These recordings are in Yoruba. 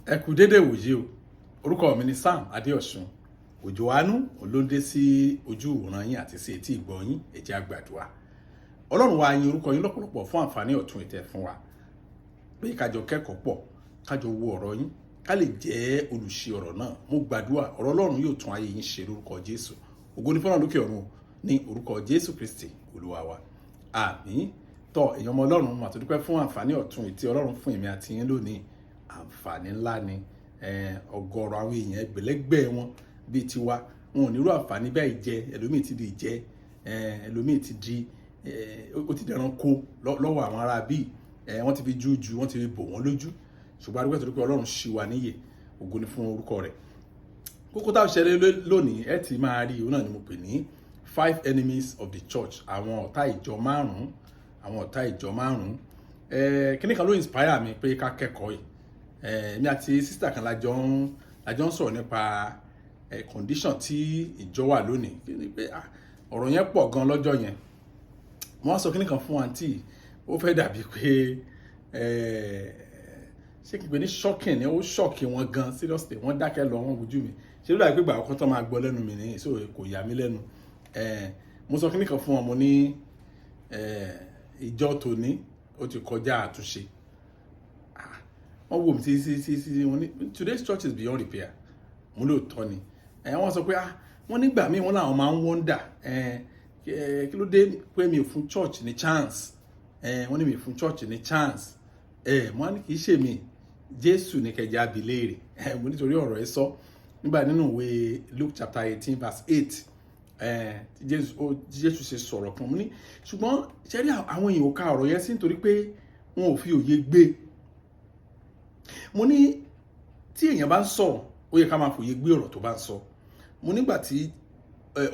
Ẹ kú dédé wòyí o. Orúkọ mi ni Sam Adeosun. Ojo Aanu olóde sí ojú ìwòran yín àti sí etí ìgbọ́ yín, ẹ jẹ́ á gbàdúrà. Ọlọ́run wa yin orúkọ yín lọ́pọ̀lọpọ̀ fún àǹfààní ọ̀tun ìtẹ́ fún wa. Pé kájọ kẹ́kọ̀ọ́ pọ̀, kájọ wo ọ̀rọ̀ yín, ká lè jẹ́ olùṣe ọ̀rọ̀ náà. Mo gbàdúrà ọ̀rọ̀ Ọlọ́run yóò tún ayé yín ṣe lórúkọ Jésù. Ògo ni fọ́nà lókè ọ̀run ní orúkọ Jésù Kristi Olúwa wa. Àmín. Tọ́ èèyàn ọmọ Ọlọ́run mà tó dúpẹ́ fún àǹfààní ọ̀tun ìtí Ọlọ́run fún èmi àti yín lónìí. Àǹfààní ńlá ni ọ̀gọ̀rọ̀ àwọn èèyàn ẹgbẹ̀lẹ́gbẹ̀ wọn bíi tiwa wọn ò nírú àǹfààní bẹ́ẹ̀ jẹ ẹlòmíì ti di ìjẹ ẹlòmíì ti di ó ti dẹran kó lọ́wọ́ àwọn ará bíi wọ́n ti fi jújú wọ́n ti fi bò wọ́n lójú ṣùgbọ́n adúgbò tó pé Ọlọ́run ṣì wà níyè ògo ni fún orúkọ rẹ̀. Kókó táwọn ṣẹlẹ̀ lónìí ẹ ti máa rí òun náà ni mo pè ní 5 enemies of the church, àwọn ọ̀tá ìjọ márùn-ún kíní kan ló inspire mi pé ká kẹ́kọ̀ọ́ yìí. Èmi àti sister kan lájọ ń sọ̀rọ̀ nípa condition tí ìjọ wà lónìí pé ọ̀rọ̀ yẹn pọ̀ gan lọ́jọ́ yẹn. Wọ́n sọ kíní kan fún àǹtí ó fẹ́ dàbí pé ṣé kí n pè ní shocking ni ó shock wọn gan seriously wọ́n dákẹ́ lọ wọ́n wojú mi ṣé ló dàbí pé ìgbà àkọ́kọ́ tó máa gbọ́ lẹ́nu mi ní so kò yà mí lẹ́nu. Mo sọ kíní kan fún wọn mo ní ìjọ tòní ó ti kọjá àtúnṣe. Wọ́n wò mí sí wọ́n ní today's church is beyond repair. Mo lóòótọ́ ni wọ́n sọ pé wọ́n nígbà míì wọ́n làwọn máa ń wonder kí ló dé pé mi ò fún church ní chance. Wọ́n ní mi ò fún church ní chance. Mo ní kì í ṣe mi Jésù ní kẹjá bi léèrè. Mo nítorí ọ̀rọ̀ ẹ sọ nígbà nínú ìwé Luke chapter 18 verse 8 tí Jésù ṣe sọ̀rọ̀ kan mo ní ṣùgbọ́n ṣe rí àwọn èèyàn ò ka ọ̀rọ̀ yẹn sí nítorí pé wọn ò fi òye gbé. Mo ní tí èèyàn bá ń sọ̀rọ̀ ó yẹ ká máa fòye gbé ọ̀rọ̀ tó bá ń sọ. Mo nígbà tí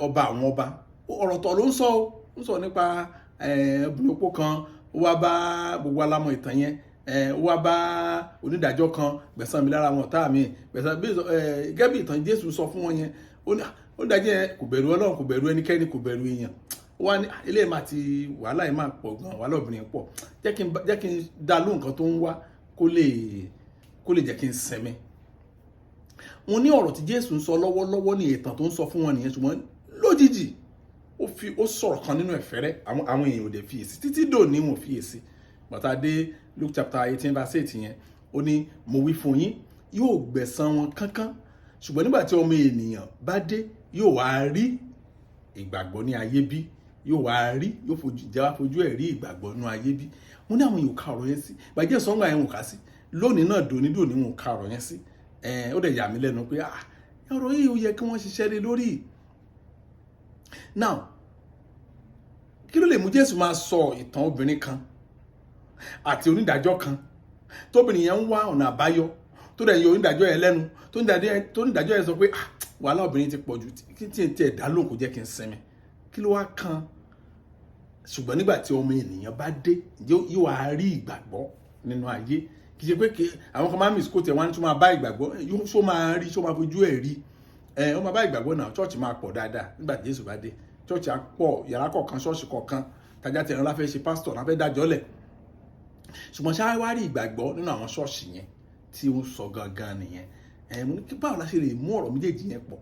ọba àwọn ọba ọ̀rọ̀ tó ló ń sọ ó ń sọ nípa obìnrin opó kan ó wá bá gbogbo alámọ̀ ìtàn yẹn ó wá bá onídàájọ́ kan gbẹ̀san mi lára àwọn ọ̀tá mi gbẹ̀san gẹ́gẹ́ bí ìtàn Jésù sọ fún wọn yẹn onídàájọ́ yẹn kò bẹ̀rù Ọlọ́run kò bẹ̀rù ẹnikẹ́ni kò bẹ̀rù èèyàn. Ó wá ní eléyìí máa ti wàhálà yìí máa pọ̀ gan wàhálà obìnrin pọ̀ jẹ́ kí n dá lóhùn kan tó ń wá kó lè jẹ́ kí n sinmi. Wọ́n ní ọ̀rọ̀ tí Jésù ń sọ lọ́wọ́lọ́wọ́ ní ìtàn tó ń sọ fún wọn nìyẹn ṣùgbọ́n lójijì ó sọ̀rọ̀ kan nínú ẹ̀fẹ́rẹ́ àwọn èèyàn ò dẹ̀ fiyèsí títí dòní wọn ò fiyèsí. Bàtà dé Luke chapter 18 verse 8 yẹn ó ní mo wí fún yín yóò gbẹ̀san wọn kánkán ṣùgbọ́n nígbà tí ọmọ ènìyàn bá dé yóò wá rí ìgbàgbọ́ ní ayé bí yóò fojú ẹ̀ rí ìgbàgbọ́ ní ayé bí. Mo ní àwọn èèyàn ká ọ̀rọ̀ yẹn sí gbàjẹ́ sọ́ngbà yẹn wò ká sí lónìí náà dòní wọn ká ọ̀rọ̀ yẹn sí. Ó dẹ̀ yà mí lẹ́nu pé ọ̀rọ̀ yìí ó yẹ kí wọ́n ṣiṣẹ́ lé lórí. Now kí ló lè mú Jésù máa sọ ìtàn obìnrin kan àti onídàájọ́ kan tóbìnrin yẹn ń wá ọ̀nà àbáyọ tó dẹ̀ yọ onídàájọ́ yẹn lẹ́nu tó onídàájọ́ yẹn sọ pé wàhálà obìnrin ti pọ̀ jù kí tí ẹ̀ dá lóhùn kò jẹ́ kí n sinmi kí ló wá kan. Ṣùgbọ́n nígbà tí ọmọ ènìyàn bá dé yóò wá rí ìgbàgbọ́ nínú ayé kì í ṣe pé àwọn kan máa ń misquote wọn tó máa bá ìgbàgbọ́ ṣó máa rí ṣó máa fojú ẹ̀ rí ó máa bá ìgbàgbọ́ náà church máa pọ̀ dáadáa nígbà tí Jésù bá dé church á pọ̀ yàrá kọ̀ọ̀kan ṣọ́ọ̀ṣì kọ̀ọ̀kan tajà tẹ̀rán láfẹ́ ṣe pastor láfẹ́ dájọ́ lẹ̀ ṣùgbọ́n ṣáà wá rí ìgbàgbọ́ nínú àwọn ṣọ́ọ̀ṣì yẹn tí ó ń sọ gangan nìyẹn. Mo ní kí báwo la ṣe lè mú ọ̀rọ̀ méjèèjì yẹn pọ̀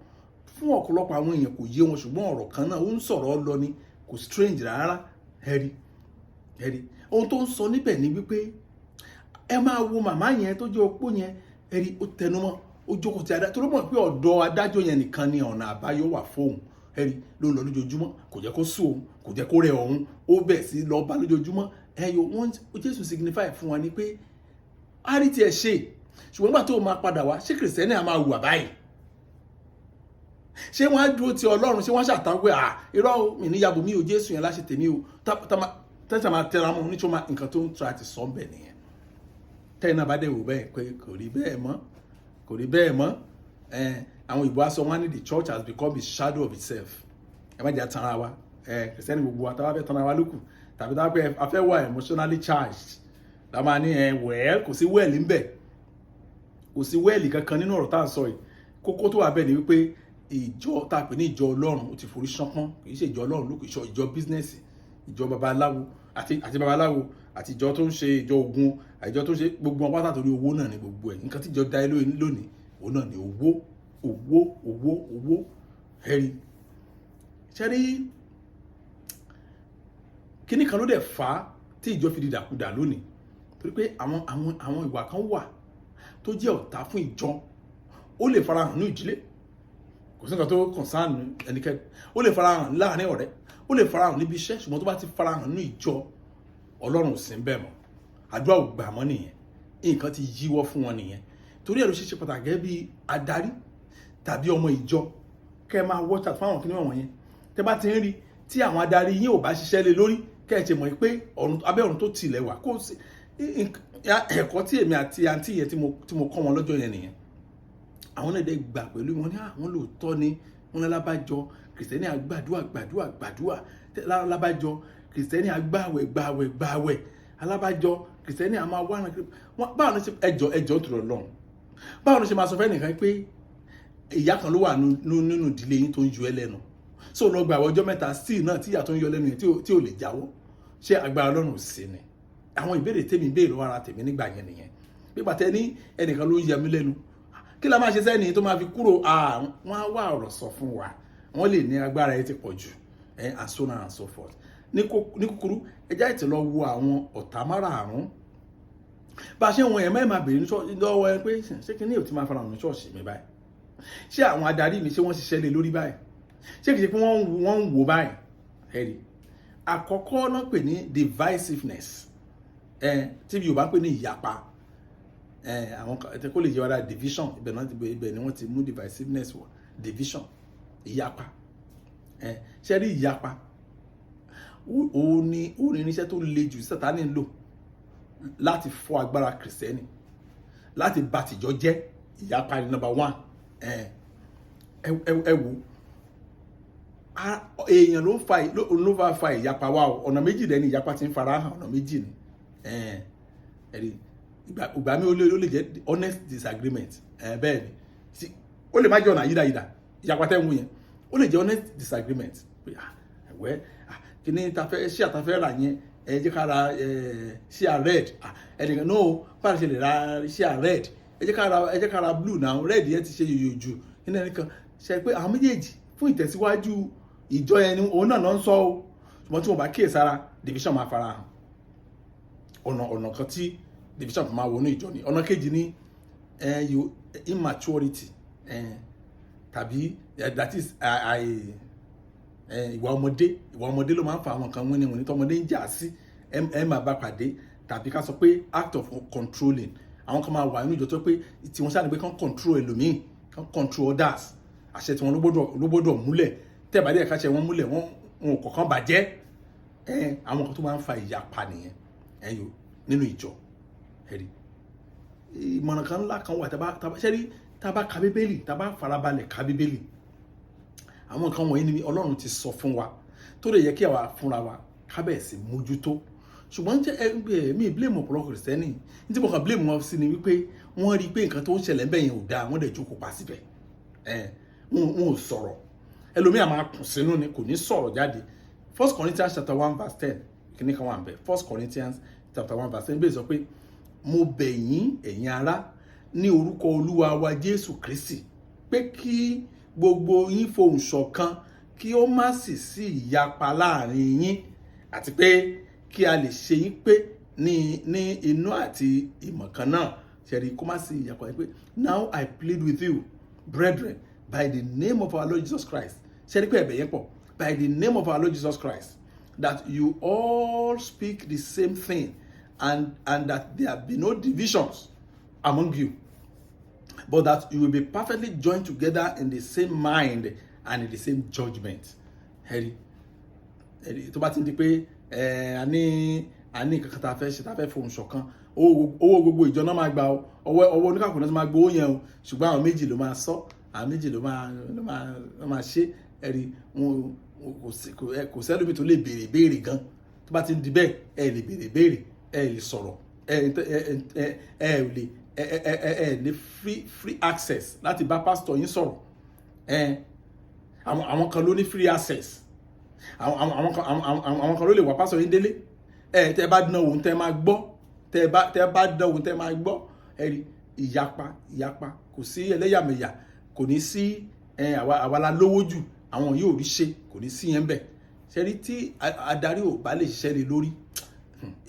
fún ọ̀pọ̀lọpọ̀ àwọn èèyàn kò yé wọn ṣùgbọ́n ọ̀rọ̀ kan náà ó ń sọ̀rọ̀ lọ ni kò strange rárá ẹ̀rí ohun tó ń sọ níbẹ̀ ni wípé ẹ máa wo màmá yẹn tó jẹ́ opó yẹn ẹ̀rí ó tẹnumọ́ ó jókòó ti adájọ́ tó ló mọ̀ pé ọ̀dọ̀ adájọ́ yẹn nìkan ni ọ̀nà àbáyọ wà fóun ẹ̀rí ló ń lọ lójoojúmọ́ kò jẹ́ kó sùn òun kò jẹ́ kó rẹ òun ó bẹ̀ sí lọ bá lójoojúmọ́ wọ́n Jésù signify fún wa ni pé a rí tiẹ̀ ṣe ṣùgbọ́n nígbà tó máa padà wá ṣé kìrìsìtẹ́nì á máa hùwà báyìí ṣé wọ́n á dúró ti Ọlọ́run ṣé wọ́n ṣàtàwọn pé irọ́ mi níyàbò mi ò Jésù yẹn láṣẹ tèmi o tẹ́sán máa tẹ́ra mọ́ nítorí nǹkan tó ń tra ti sọ bẹ́ẹ̀ nìyẹn. Tẹ́yìn náà bá dẹ̀ wò bẹ́ẹ̀ pé kò rí bẹ́ẹ̀ mọ́ àwọn ìbò aṣọ wọn ní the church has become a shadow of itself. Ẹ má jẹ́ tanra wa kìrìsìtẹ́nì gbogbo wa tá a bá fẹ́ tanra wa lókù tàbí tá a fẹ́ wà emotionally charged la máa ní wẹ́ẹ̀l kò sí wẹ́ẹ̀lì ń bẹ̀ kò sí wẹ́ẹ̀lì kankan nínú ọ̀rọ̀ tá à ń sọ yìí. Kókó tó wà bẹ́ẹ̀ ni wípé ìjọ tá a pè ní ìjọ Ọlọ́run ó ti forí ṣánpọ́n kì í ṣe ìjọ Ọlọ́run lókè ìjọ bísínẹ́sì ìjọ babaláwo àti babaláwo àti ìjọ tó ń ṣe ìjọ Ògún àìjọ tó ṣe gbogbo wọn pátá torí owó náà ni gbogbo ẹ̀, nǹkan tíjọ dá lónìí òun náà ni owó ẹ̀rí. ṣẹ́rí kíní kan ló dẹ̀ fà á tí ìjọ fi di dàkudà lónìí, torí pé àwọn ìwà kan wà tó jẹ́ ọ̀tá fún ìjọ. Ó lè farahàn ní ìdílé, kò sí nǹkan tó kọ̀nsánù ẹnikẹ́ni. Ó lè farahàn láàrin ọ̀rẹ́, ó lè farahàn níbi iṣẹ́, ṣùgbọ́n tó bá ti farahàn ní ìjọ, Ọlọ́run ò sí ń bẹ̀ mọ́, àdúrà ò gbà mọ́ nìyẹn, nǹkan ti yíwọ́ fún wọn nìyẹn. Torí ẹ̀ ló ṣe pàtàkì gẹ́gẹ́ bí adarí tàbí ọmọ ìjọ kẹ́ ẹ máa watch out fún àwọn kíní wọ̀nyẹn. Tẹ́ bá ti ń rí tí àwọn adarí yín ò bá ṣiṣẹ́ lé lórí, kẹ́ ẹ ti mọ̀ pé abẹ́ ọ̀run tó tilẹ̀ wà, kó sí ẹ̀kọ́ tí èmi àti àǹtí yẹn tí mo kọ́ wọn lọ́jọ́ yẹn nìyẹn. Àwọn náà dẹ̀ gbà pẹ̀lú wọn ní àwọn lóòótọ́ ni wọn lálábàjọ kìrìsìtẹ́nì gbàdúrà lálábàjọ kìrìsìtẹ́nì gbàwẹ̀ alábàjọ kìrìsìtẹ́nì àmọ́ wà náà. Báwo ni ẹjọ́ tó lọ lọ́run, báwo ni ṣe máa sọ fẹ́ nìkan pé ìyá kan ló wà nínú ìdílé yín tó ń yọ ẹ́ lẹ́nu, so lọ gba ọjọ́ mẹ́ta sí náà tí ìyá tó ń yọ lẹ́nu yẹn tí ò lè jáwọ́, ṣé agbára Ọlọ́run sí ni? Àwọn ìbéèrè tèmi béèrè lọ́wọ́ ara tèmi nígbà yẹn nìyẹn. Nígbà tẹ́ ní ẹnìkan ló ń yẹ mí lẹ́nu, kí la máa ṣe sẹ́ni tó máa fi kúrò? Wọ́n á wá ọ̀rọ̀ sọ fún wa, wọ́n lè ní agbára ẹ ti pọ̀ jù, and so on and so forth. Ní kúkúrú, ẹjá ìtì lọ wo àwọn ọ̀tá márààrún. Bá a ṣe wọn yẹn mẹ́rin máa béèrè lọ́wọ́ ẹ pé ṣé kí ní ò ti máa farahàn ní ṣọ́ọ̀ṣì mi báyìí? Ṣé àwọn adarí mi ṣé wọ́n ṣiṣẹ́ lé lórí báyìí? Ṣé kìí ṣe pé wọ́n ń wò báyìí? Ẹ̀rí àkọ́kọ́ náà pè ní divisiveness, tí Yorùbá pè ní ìyapa. Àwọn kó lè jẹ́ wàrà division, ibẹ̀ ni wọ́n ti mú divisiveness wọ̀, division, ìyapa. Ṣé rí ìyapa ó ní irinṣẹ́ tó le jù Sátánì lò láti fọ́ agbára kìrìsìtẹ́nì, láti bà tìjọ jẹ́. Ìyapa ni number one. Ẹ wo èèyàn ló fa ìyapa wa o. Ọ̀nà méjì dẹ̀ ni ìyapa ti ń fara hàn, ọ̀nà méjì ni. Ìgbà mi ó lè jẹ́ honest disagreement, bẹ́ẹ̀ ni ó lè má jẹ́ ọ̀nà yídàyídà. Ìyapa tẹ́ ń wù yẹn ó lè jẹ́ honest disagreement pé kí ni ṣé àtàfẹ́ rà yẹn, jẹ́ ká ra ṣíà red, ẹnìkan no báyìí ṣe lè ra ṣíà red, ẹ jẹ́ ká ra blue náà, red yẹn ti ṣe yòyò jù nínú ẹnìkan. Ṣe pé àwọn méjèèjì fún ìtẹ̀síwájú ìjọ yẹn ni òun náà ń sọ o, ṣùgbọ́n tí wọ́n bá kíyèsára division máa fara hàn. Ọ̀nà kan tí division máa wọnú ìjọ ni. Ọ̀nà kejì ni immaturity, tàbí that is ìwà ọmọdé ló máa ń fa àwọn kan wíní tọmọdé ń jà sí ẹ máa bá pàdé, tàbí ká sọ pé act of controlling. Àwọn kan máa wà nínú ìjọ tó pé tí wọ́n ṣáà ní pé kán control ẹlòmíì, kán control others, àṣẹ tí wọ́n ló gbọ́dọ̀ múlẹ̀, tẹ́ bá dé ẹ̀ka ṣe wọ́n múlẹ̀ wọ́n ò kọ̀ọ̀kan bàjẹ́. Àwọn kan tó máa ń fa ìyapa nìyẹn nínú ìjọ. Ẹ̀rí ìmọ̀ràn kan ńlá kan wà tá bá ka Bíbélì, tá bá farabalẹ̀ ka Bíbélì, àwọn nǹkan wọ̀nyí ni Ọlọ́run ti sọ fún wa tó lè yẹ kí àwa fúnra wa kábẹ̀sì mójútó. Ṣùgbọ́n mi blame ọ̀pọ̀lọpọ̀ kìrìsìtẹ́nì, ní tí mo kàn blame wọn sí ni wípé wọ́n rí pé nǹkan tó ń ṣẹlẹ̀ ńbẹ̀ yẹn ò dáa, wọ́n dẹ̀ jókòó pa síbẹ̀. Wọn ò sọ̀rọ̀, ẹlòmíà máa kùn sínú ni, kò ní sọ̀rọ̀ jáde. 1 Corinthians chapter 1 verse 10 kìíní kan wà ń bẹ̀. 1 Corinthians chapter 1 verse 10 bẹ́ẹ̀ sọ pé mo bẹ̀ yín ẹ̀yin ará ní orúkọ Olúwa wa Jésù Kristi pé kí gbogbo yín fohùn ṣọ̀kan, kí ó má sì sí ìyapa láàrin yín, àti pé kí a lè ṣe yín pé ní inú àti ìmọ̀ kan náà. Ṣẹ̀rí kó má sí ìyapa yín pé now I plead with you brethren by the name of our Lord Jesus Christ. Ṣẹ̀rí pé ẹ̀bẹ̀ yẹn pọ̀, by the name of our Lord Jesus Christ, that you all speak the same thing, and that there be no divisions among you, but that you will be perfectly joined together in the same mind and in the same judgment. Ẹ̀rí tó bá ti ń di pé a ní kankan tá a fẹ́ fohùn ṣọ̀kan, owó gbogbo ìjọ náà máa gba ọwọ́ oníkàkùn náà máa gbowó yẹn o, ṣùgbọ́n àwọn méjì ló máa sọ, àwọn méjì ló máa ṣe. Ẹ̀rí kò sẹ́lómi tó lè béèrè gan. Tó bá ti ń di bẹ́ẹ̀ ẹ lè béèrè, ẹ lè sọ̀rọ̀, ẹ lè free access láti bá pásítọ̀ yín sọ̀rọ̀. Àwọn kan ló ní free access, àwọn kan ló lè wá pásítọ̀ yín délé. Tẹ́ bá dín òun tẹ́ máa gbọ́ tẹ́ bá dánwò tẹ́ máa gbọ́ ẹ̀rí ìyapa kò sí ẹlẹ́yàmẹ̀yà kò ní sí àwa la lówó jù àwọn yóò rí ṣe kò ní sí yẹn bẹ̀ ṣẹ́rí tí adarí ò bá lè ṣiṣẹ́ lé lórí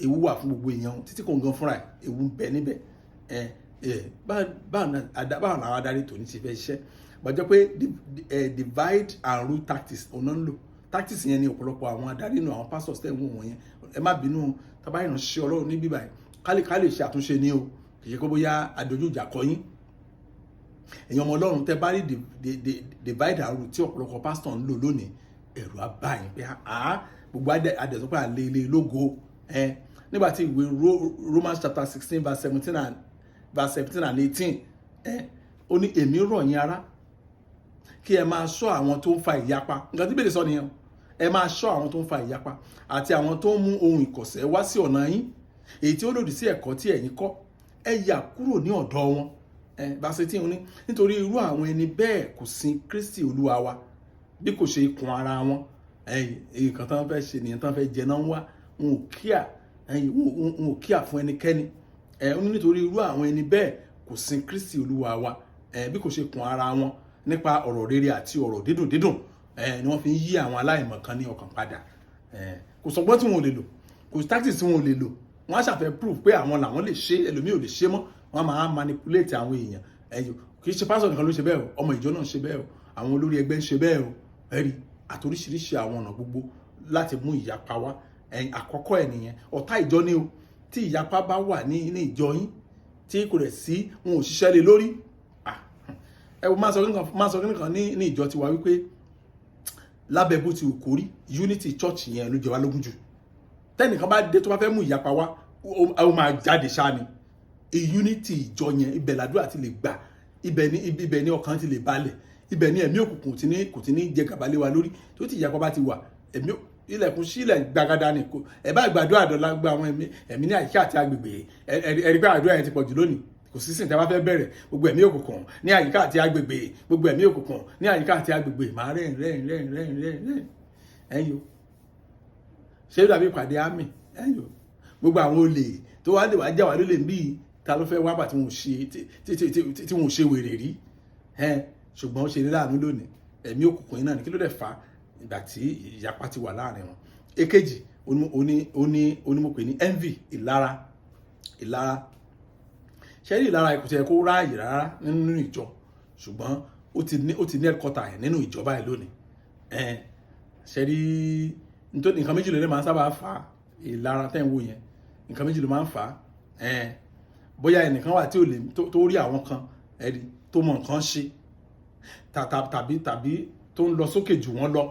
ewu wà fún gbogbo èèyàn títí kò ń gan fúnra ewu ń bẹ níbẹ̀ báwọn àwọn adarí tòní ti fẹ́ ṣiṣẹ́ gbọ́dọ̀ pé divide and rule tactics ọ̀nà ń lò tactics yẹn ni ọ̀pọ̀lọpọ̀ àwọn adarí nù àwọn pastors tẹ̀ ń wò wọ̀nyẹn ẹ má bínú tábà ìránṣẹ́ Ọlọ́run ní bíbáyìí ká lè ṣe àtúnṣe ní o kì í ṣe kó bóyá adójú ìjà kọ yín èèyàn ọmọ Ọlọ́run tẹ́ bá rí divide and rule tí ọ̀pọ̀lọpọ̀ pastor ń lò lónìí ẹ̀rù abáyín pé gbogbo adẹ̀sọ́ pé àlè ilé lógo nígbà tí ìwé Romans chapter 16 verse 17 and 18 ó ní èmi rọ̀ yín ará kí ẹ máa ṣọ́ àwọn tó ń fa ìyapa nǹkan tí bèèrè sọ nìyẹn ẹ máa ṣọ́ àwọn tó ń fa ìyapa àti àwọn tó ń mú ohun ìkọ̀sẹ̀ wá sí ọ̀nà yín èyí tí ó lòdì sí ẹ̀kọ́ tí ẹ̀yin kọ́ ẹ yà kúrò ní ọ̀dọ̀ wọn verse 18 ní nítorí irú àwọn ẹni bẹ́ẹ̀ kò sin Kristi Olúwa wa bí kò ṣe ikùn ara wọn nǹkan tán fẹ́ ṣe nìyẹn tán fẹ́ jẹ náà ń wá wọn ò kíà fún ẹnikẹ́ni nítorí irú àwọn ẹni bẹ́ẹ̀ kò sin Kristi Olúwa wa bí kò ṣe ikùn ara wọn nípa ọ̀rọ̀ rere àti ọ̀rọ̀ dídùn ni wọ́n fi ń yí àwọn aláìmọ̀ kan ní ọkàn padà kò sọgbọ́n tí wọn ò lè lò kò tactics tí wọn ò lè lò wọ́n á ṣàfẹ́ prove pé àwọn làwọn lè ṣe ẹlòmíì ò lè ṣe mọ́ wọ́n máa manipulate àwọn èèyàn kì í ṣe pásọ̀ nìkan ló ṣe bẹ́ẹ̀ o ọmọ ìjọ náà ṣe bẹ́ẹ̀ o àwọn olórí ẹgbẹ́ ń ṣe bẹ́ẹ̀ o ẹ̀rí àtoríṣiríṣi àwọn ọ̀nà gbogbo láti mú ìyapa wá àkọ́kọ́ ẹ̀ nìyẹn ọ̀tá ìjọ ni o tí ìyapa bá wà ní ìjọ yín tí kò rẹ̀ sí wọn ò ṣiṣẹ́ lé lórí máa sọ nǹkan ní ìjọ tiwa wípé lábẹ́ bó ti kò rí unity church yẹn ló jẹ wá lógún jù tẹ́nìkan bá dé tó bá fẹ́ mú ìyapa wá ó máa jáde ṣáà ni unity ìjọ yẹn ibẹ̀ làdúrà ti lè gbà ibẹ̀ ni ọkàn ti lè balẹ̀ ibẹ̀ ni ẹ̀mí òkùnkùn kò ti ní jẹ gàba lé wa lórí tó ti ìyapa bá ti wà ilẹ̀kùn sílẹ̀ gbàgádà ni kò ẹ̀ bá gbàdúrà àdọ́lá gba àwọn ẹ̀mí ní àyíká àti agbègbè ẹ̀rí pé àdúrà yẹn ti pọ̀ jù lónìí kò sí sìn tí a bá fẹ́ bẹ̀rẹ̀ gbogbo ẹ̀mí òkùnkùn ní àyíká àti agbègbè gbogbo ẹ̀mí òkùnkùn ní àyíká àti agbègbè máa rẹ́rìn ẹ̀yọ́ ṣé ó dàbí ìpàdé àmì ẹ̀yọ́ gbogbo àwọn olè tó wá lè wá jà wá lólè bí ta ló fẹ́ wá bà tí wọn ò ṣe wèrè rí ṣùgbọ́n ó ṣe ní láàánú lónìí ẹ̀mí òkùnkùn yìí náà ní kí ló dẹ̀ fa ìgbà tí ìyapa ti wà láàrin wọn èkejì onímọ̀pé ní envy ìlara ṣẹ́rí ìlara kò tiẹ̀ kó ráàyè rárá nínú ìjọ ṣùgbọ́n ó ti ní ẹ̀kọ́ta ẹ̀ nínú ìjọba ẹ̀ lónìí ṣẹ́rí nítorí nǹkan méjì ló máa ń sábà fà á ìlara tẹ́ ń wò yẹn nǹkan méjì ló máa ń fà á bóyá ẹnìkan wà tí ò lè tó rí àwọn kan ẹ̀rí tó mọ nǹkan ṣe tàbí tó ń lọ sókè jù wọ́n lọ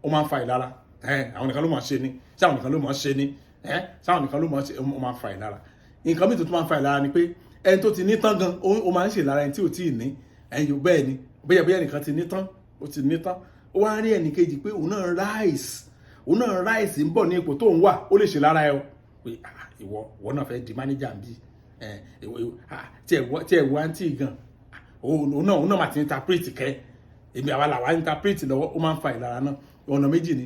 ó máa ń fa ìlara àwọn nìkan ló máa ṣe ni sáwọn nìkan ló máa ṣe ni sáwọn nìkan ló máa ṣe ó máa ń fa ìlara nǹkan mìíràn tó máa ń fa ìlara ni pé ẹni tó ti ní tán gan ó máa ń ṣe ìlara ẹni tí ò tí ì ní ẹ̀yìn bẹ́ẹ̀ ni bóyá nìkan ti ní tán ó ti ní tán ó wá rí ẹnì kejì pé òun náà ráìsì ń bọ̀ ní ipò tó ń wà ó lè ṣe lára ẹ o pé ìwọ náà fẹ́ di mánéjà bí tí ẹ̀ wá ń tì gan òun náà máa ti interpret kẹ́ èmi àwa làwa interpret lọ́wọ́ ó máa ń fa ìlara náà ọ̀nà méjì ni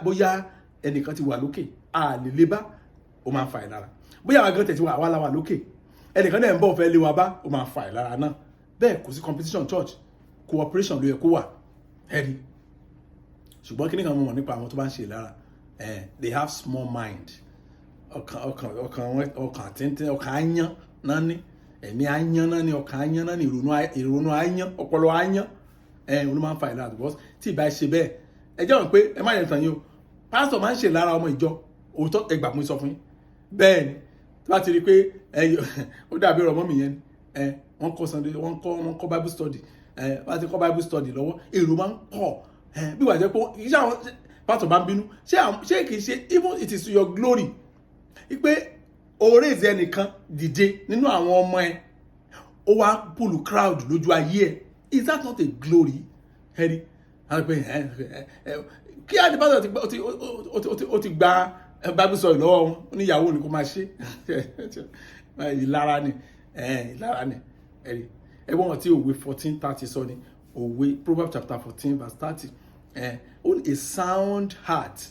bóyá ẹnìkan ti wà lókè a lè lé bá ó máa ń fa ìlara bóyá àwọn agan tẹ̀sí àwa la wà lókè ẹnìkan náà ń bọ̀ fẹ́ lé wa bá ó máa ń fa ìlara náà bẹ́ẹ̀ kò sí competition church cooperation ló yẹ kó wà ẹ̀rí ṣùgbọ́n kí ni kan mọ̀ nípa àwọn tó bá ń ṣe ìlara they have small mind ọkàn tíntín ọkàn áyán náà ní ẹ̀mí áyán náà ní ọkàn áyán náà ní ìrònú áyán ọpọlọ áyán ló máa ń fa ìlara because tí ìbá ṣe bẹ́ẹ̀ ẹ jẹ́ wọn pé ẹ má yẹn tàn yín o pásítọ̀ máa ń ṣe ìlara ọmọ ìjọ òótọ́ ẹgbà mú sọ fún yín bẹ́ẹ̀ ni tí wọ́n ti rí i pé ó dàbí ọ̀rọ̀ mọ́ mi yẹn wọ́n kọ́ Sunday wọ́n kọ́ Bible study wọ́n ti kọ́ Bible study lọ́wọ́ èrò máa ń pọ̀ bí wàá jẹ́ pé iṣẹ́ àwọn pásítọ̀ bá ń bínú ṣé kìí ṣe even it is to your glory pé oore ìzẹ́ ẹnìkan dìde nínú àwọn ọmọ ẹ ó wá pùlù crowd lójú ayé ẹ is that not a glory ẹ̀rí kí á ní pásítọ̀ ó ti gba Bible study lọ́wọ́ wọn oníyàwó ni kò máa ṣe ìlara ni ẹ̀rí ẹ̀wọ̀n tí òwe 14:30 sọ ni òwe Proverbs chapter 14 verse 30 a sound heart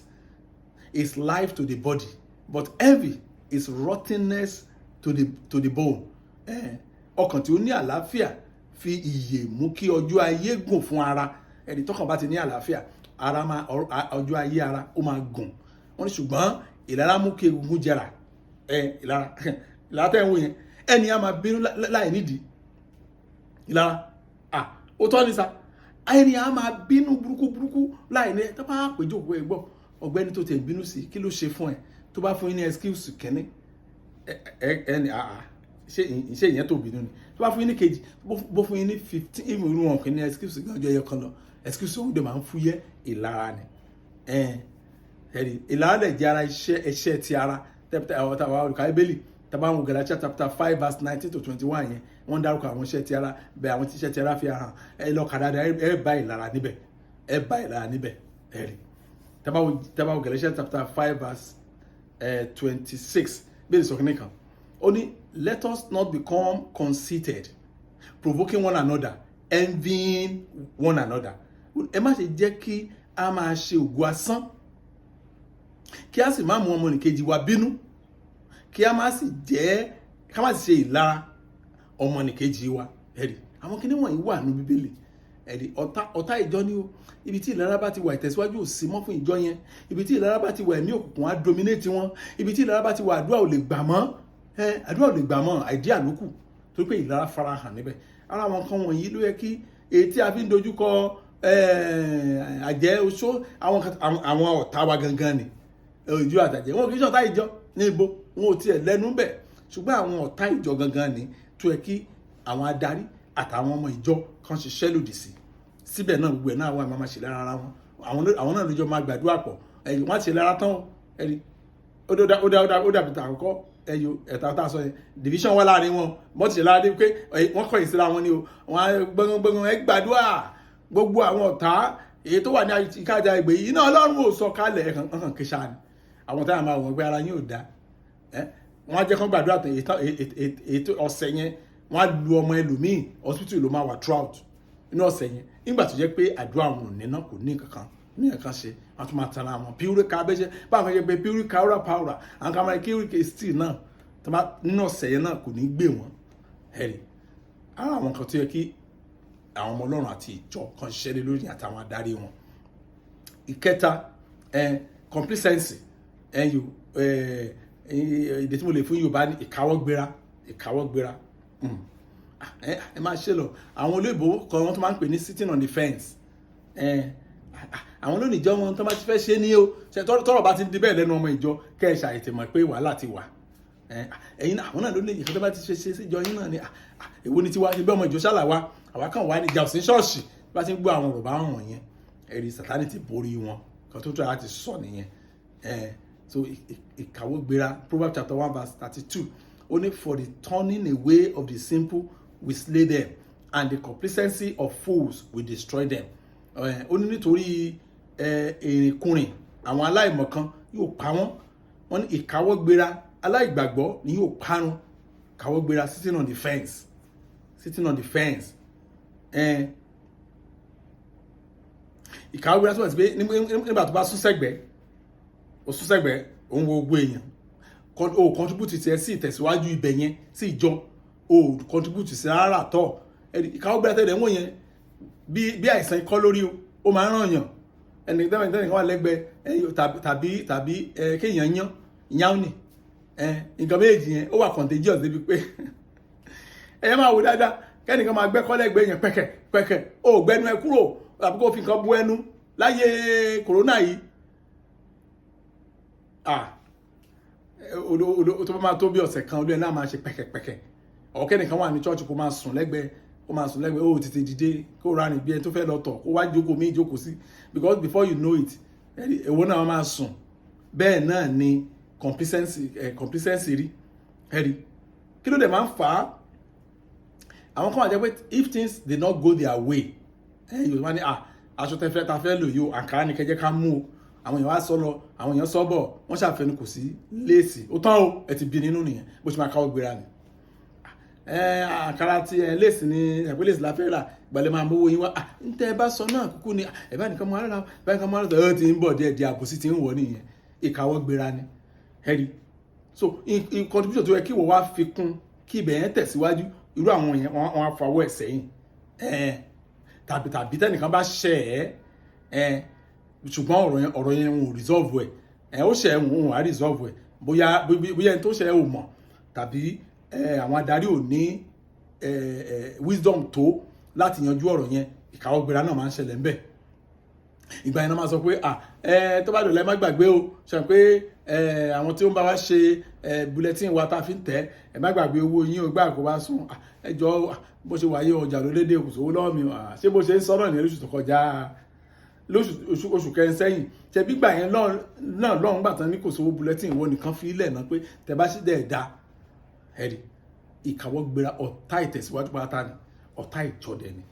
is life to the body but envy is rottenness to the bone. Ọkàn tí ó ní àlàáfíà fi ìyè mú kí ọjọ́ ayé gùn fún ara. Ẹni tọ́kàn bá ti ní àlàáfíà, ara máa ọjọ́ ayé ara ó máa gùn. Wọ́n ní ṣùgbọ́n ìlara mú kí egungun jẹrà. Ìlara tẹ́ ń wò yẹn, ẹni á máa bínú láì nídìí. Ìlara ó tọ́ ní sa, ẹni á máa bínú burúkú láì ní tó bá péjọ òkú ẹ gbọ́, ọ̀gbẹ́ni tó tẹ̀ bínú sí kí ló ṣe fún ẹ, tó bá fún yín ní excuse kẹ́ni ẹni ṣé ìyẹn tó bínú ni, tó bá fún yín ní kejì, bó fún yín ní 15 ìmọ̀ irú wọn kì í ní excuse gan ọjọ́ ẹyọ kan lọ, excuse òun dẹ̀ máa ń fúyẹ́ ìlara ni. Ìlara dẹ̀ jẹ́ ara iṣẹ́ ti ara. Àwọn olùkọ́ Bíbélì tàbá àwọn Gálátíà chapter 5 verse 19 to 21 yẹn wọ́n dárúkọ àwọn iṣẹ́ ti ara, bẹ́ẹ̀ àwọn iṣẹ́ ti ara fi hàn lọ kà dáadáa ẹ bá ìlara níbẹ̀, rí. Tàbá àwọn Gálátíà chapter 5 verse 26 bẹ́ẹ̀ sọ kìíní kan ó ní let us not become conceited, provoking one another, envying one another. Ẹ má ṣe jẹ́ kí a máa ṣe ògo asán, kí a sì má mú ọmọnìkejì wa bínú, kí a má sì ṣe ìlara ọmọnìkejì wa. Àwọn kíní wọ̀nyí wà ní Bíbélì. Ọ̀tá ìjọ ni ó. Ibi tí ìlara bá ti wà ìtẹ̀síwájú ò sí mọ́ fún ìjọ yẹn. Ibi tí ìlara bá ti wà ẹ̀mí òkùnkùn á dominate wọn. Ibi tí ìlara bá ti wà àdúrà ò lè gbà mọ́. Àìdíà ló kù torí pé ìlara farahàn níbẹ̀. Ara àwọn kan wọ̀nyí ló yẹ kí èyí tí a fi ń dojúkọ àjẹ́ oṣó àwọn ọ̀tá wa gangan ni ojú àtàjẹ́. Wọn kì í ṣe ọ̀tá ìjọ ní ibo, wọn ò tiẹ̀ lẹ́nu bẹ̀, ṣùgbọ́n àwọn ọ̀tá ìjọ gangan ni tó yẹ kí àwọn adarí àtàwọn ọmọ ìjọ kan ṣiṣẹ́ lòdì sí. Síbẹ̀ náà gbogbo ẹ̀ náà wà máa ṣe lára ara wọn. Àwọn náà lójọ máa gbàdúrà pọ̀. Wọ́n á ṣe lára tán ó dàbí tàkọ́kọ́ ẹ̀ta tá a sọ yẹn division wà láàrin wọn. Wọ́n ti ṣe lára dé pé wọ́n kọ̀yìn síra wọn ni o. Wọ́n á gbọ́ngbọ́n ẹ gbàdúrà gbogbo àwọn ọ̀tá èyí tó wà ní ìkájà ìgbè yìí náà Ọlọ́run ò sọ kalẹ̀ ẹ̀kan kíṣà ni. Àwọn táwọn máa wọ̀n pé ara yín ò dá. Wọ́n á jẹ́ kán gbàdúrà tán ètò ọ̀sẹ̀ yẹn wọ́n á lu ọmọ ẹlòmíì hospital ló máa wà throughout inú ọ̀sẹ̀ yẹn, nígbà tó jẹ́ pé àdúrà wọn ò ní náà kò ní nǹkan ṣe. Wọ́n tún máa tan àwọn purika abẹ́jẹ́ báwọn kan jẹ́ pé purika aura powder àwọn kan máa purika steel náà nínú ọ̀sẹ̀ yẹn náà kò ní gbé wọn. Ara àwọn kan tó yẹ kí àwọn ọmọ Ọlọ́run àti ìjọ kan ṣiṣẹ́ lé lórí àtàwọn adarí wọn. Ìkẹta complacency èdè tí mo lè fún Yorùbá ní ìkáwọ́gbéra. Ẹ máa ṣe lọ àwọn olóyìnbó kan wọ́n tó máa ń pè ní sitting on the fence. Àwọn lónìí ìjọ wọn tó bá ti fẹ́ ṣe ní o tọ́rọ̀ bá ti di bẹ́ẹ̀ lẹ́nu ọmọ ìjọ kẹ́ ẹ ṣàìtì mọ̀ pé wàhálà ti wà. Ẹ̀yin náà àwọn náà ló lè yìí tó bá ti ṣe sí ìjọ yín náà ni èwo ni tiwa ṣe bí ọmọ ìjọ ṣàlàwà àwa kan wà ní ìjà òsín ṣọ́ọ̀ṣì bá ti ń gbọ́ àwọn Yorùbá wọn yẹn ẹ̀rí Sátánì ti borí wọn kan tó tọ́ láti sọ nìyẹn. So ìkáwọ́gbéra Proverbs chapter 1 verse 32 only for the turning away of the simple will slay them and the complacency of fools will destroy them. Ó ní nítorí èrèkùnrin àwọn aláìmọ̀kan yóò pa wọ́n. Wọ́n ní ìkáwọ́gbéra aláìgbàgbọ́ ni yóò parun. Ìkáwọ́gbéra sitting on the fence. Ìkáwọ́gbéra tó wà sí pé nígbà tó bá sún sẹ́gbẹ̀ẹ́ òun wo gbogbo èèyàn o contribute tiẹ̀ sí ìtẹ̀síwájú ibẹ̀ yẹn sí ìjọ o contribute sí rárá tọ̀. Ìkáwọ́gbéra tẹ̀lé wọ́n yẹn bí àìsàn ikọ́ lórí o máa ń ràn yàn. Ẹni tẹ́lẹ̀ kan wà lẹ́gbẹ̀ẹ́ tàbí kéèyàn yán ní nǹkan méjì yẹn ó wà contagious débi pé ẹ̀yẹ́ máa wò dáadáa kẹ́nìkan máa gbẹ́kọ́ lẹ́gbẹ̀ẹ́ yẹn pẹ̀kẹ̀ ó gbẹ́nu ẹ kúrò tàbí kó fi nǹkan bú ẹnu láyé kòrónà yìí. Tó bá máa tó bí ọ̀sẹ̀ kan olú ẹ̀ náà máa ṣe pẹ̀kẹ̀ ọ̀kẹ́nìkan wà ní church kó máa sùn lẹ́gbẹ̀ẹ́ ó tètè dìde kó ra ní bí ẹni tó fẹ́ lọ tọ̀ kó wá jókòó sí because before you know it èwo náà máa sùn. Bẹ́ẹ̀ náà ni complacency rí kí ló dẹ̀ máa ń fà á. Àwọn kan wà jẹ́ pé if things did not go their way Yorùbá ní aṣọ ta fẹ́ lò yóò àǹkárá ní kẹjẹ́ ká mú o. Àwọn èèyàn wá sọ lọ àwọn èèyàn sọ bọ̀ wọ́n ṣàfẹ́nu kò sí léèsì ó tán o ẹ ti bí nínú nìyẹn bó ṣe máa káwọ́ gbéra ni. Àkàrà tí léèsì ni ẹ̀pẹ́ léèsì láfẹ́ rà ìgbàlẹ̀ máa mówó yín wá ń tẹ́ ẹ bá sọ náà kúkú ni ẹ̀bá nìkan mọ́ ara báyìí kan mọ́ ara ti ń bọ̀ díẹ̀ díẹ̀ àbòsí ti ń wọ̀ nìyẹn ìkáwọ́ gbéra ni. so in contribution tó yẹ kí wọ́n wá fi kún kí ibẹ̀ yẹn tẹ̀síwájú irú àwọn yẹn wọ́n á fọwọ́ ẹ̀ sẹ́yìn tàbí tẹ́nìkan bá ṣẹ̀ ẹ́ ṣùgbọ́n ọ̀rọ̀ yẹn wọn ò resolve ẹ̀ ó ṣẹ̀ wọn ò á resolve ẹ̀ bóyá ẹni tó ṣẹ̀ ò mọ̀ tàbí àwọn adarí ò ní wisdom tó láti yanjú ọ̀rọ̀ yẹn ìkáwọ́gbéra náà máa ń ṣẹlẹ̀ ńbẹ̀ ìgbà yẹn náà máa sọ pé tó bá dọ̀lẹ́ má gbàgbé o ṣe pé àwọn tí ó ń bá wa ṣe bulletin wa tá a fi ń tẹ̀ ẹ má gbàgbé owó yín o gbà kó bá sùn ẹjọ́ bó ṣe wáyé ọjà lólédè kò sówó lọ́wọ́ mi ṣé bó ṣe ń sọ náà ní oṣù tó kọjá oṣù kẹrin sẹ́yìn ṣe bí gbà yẹn náà lọ́run gbà tán ní kò sówó bulletin ìwọ nìkan fi ilẹ̀ náà pé tẹ bá ṣì dẹ̀ da ẹ̀rí ìkáwọ́gbéra ọ̀tá ìtẹ̀síwájú pátá ni ọ̀tá ìjọdẹ ni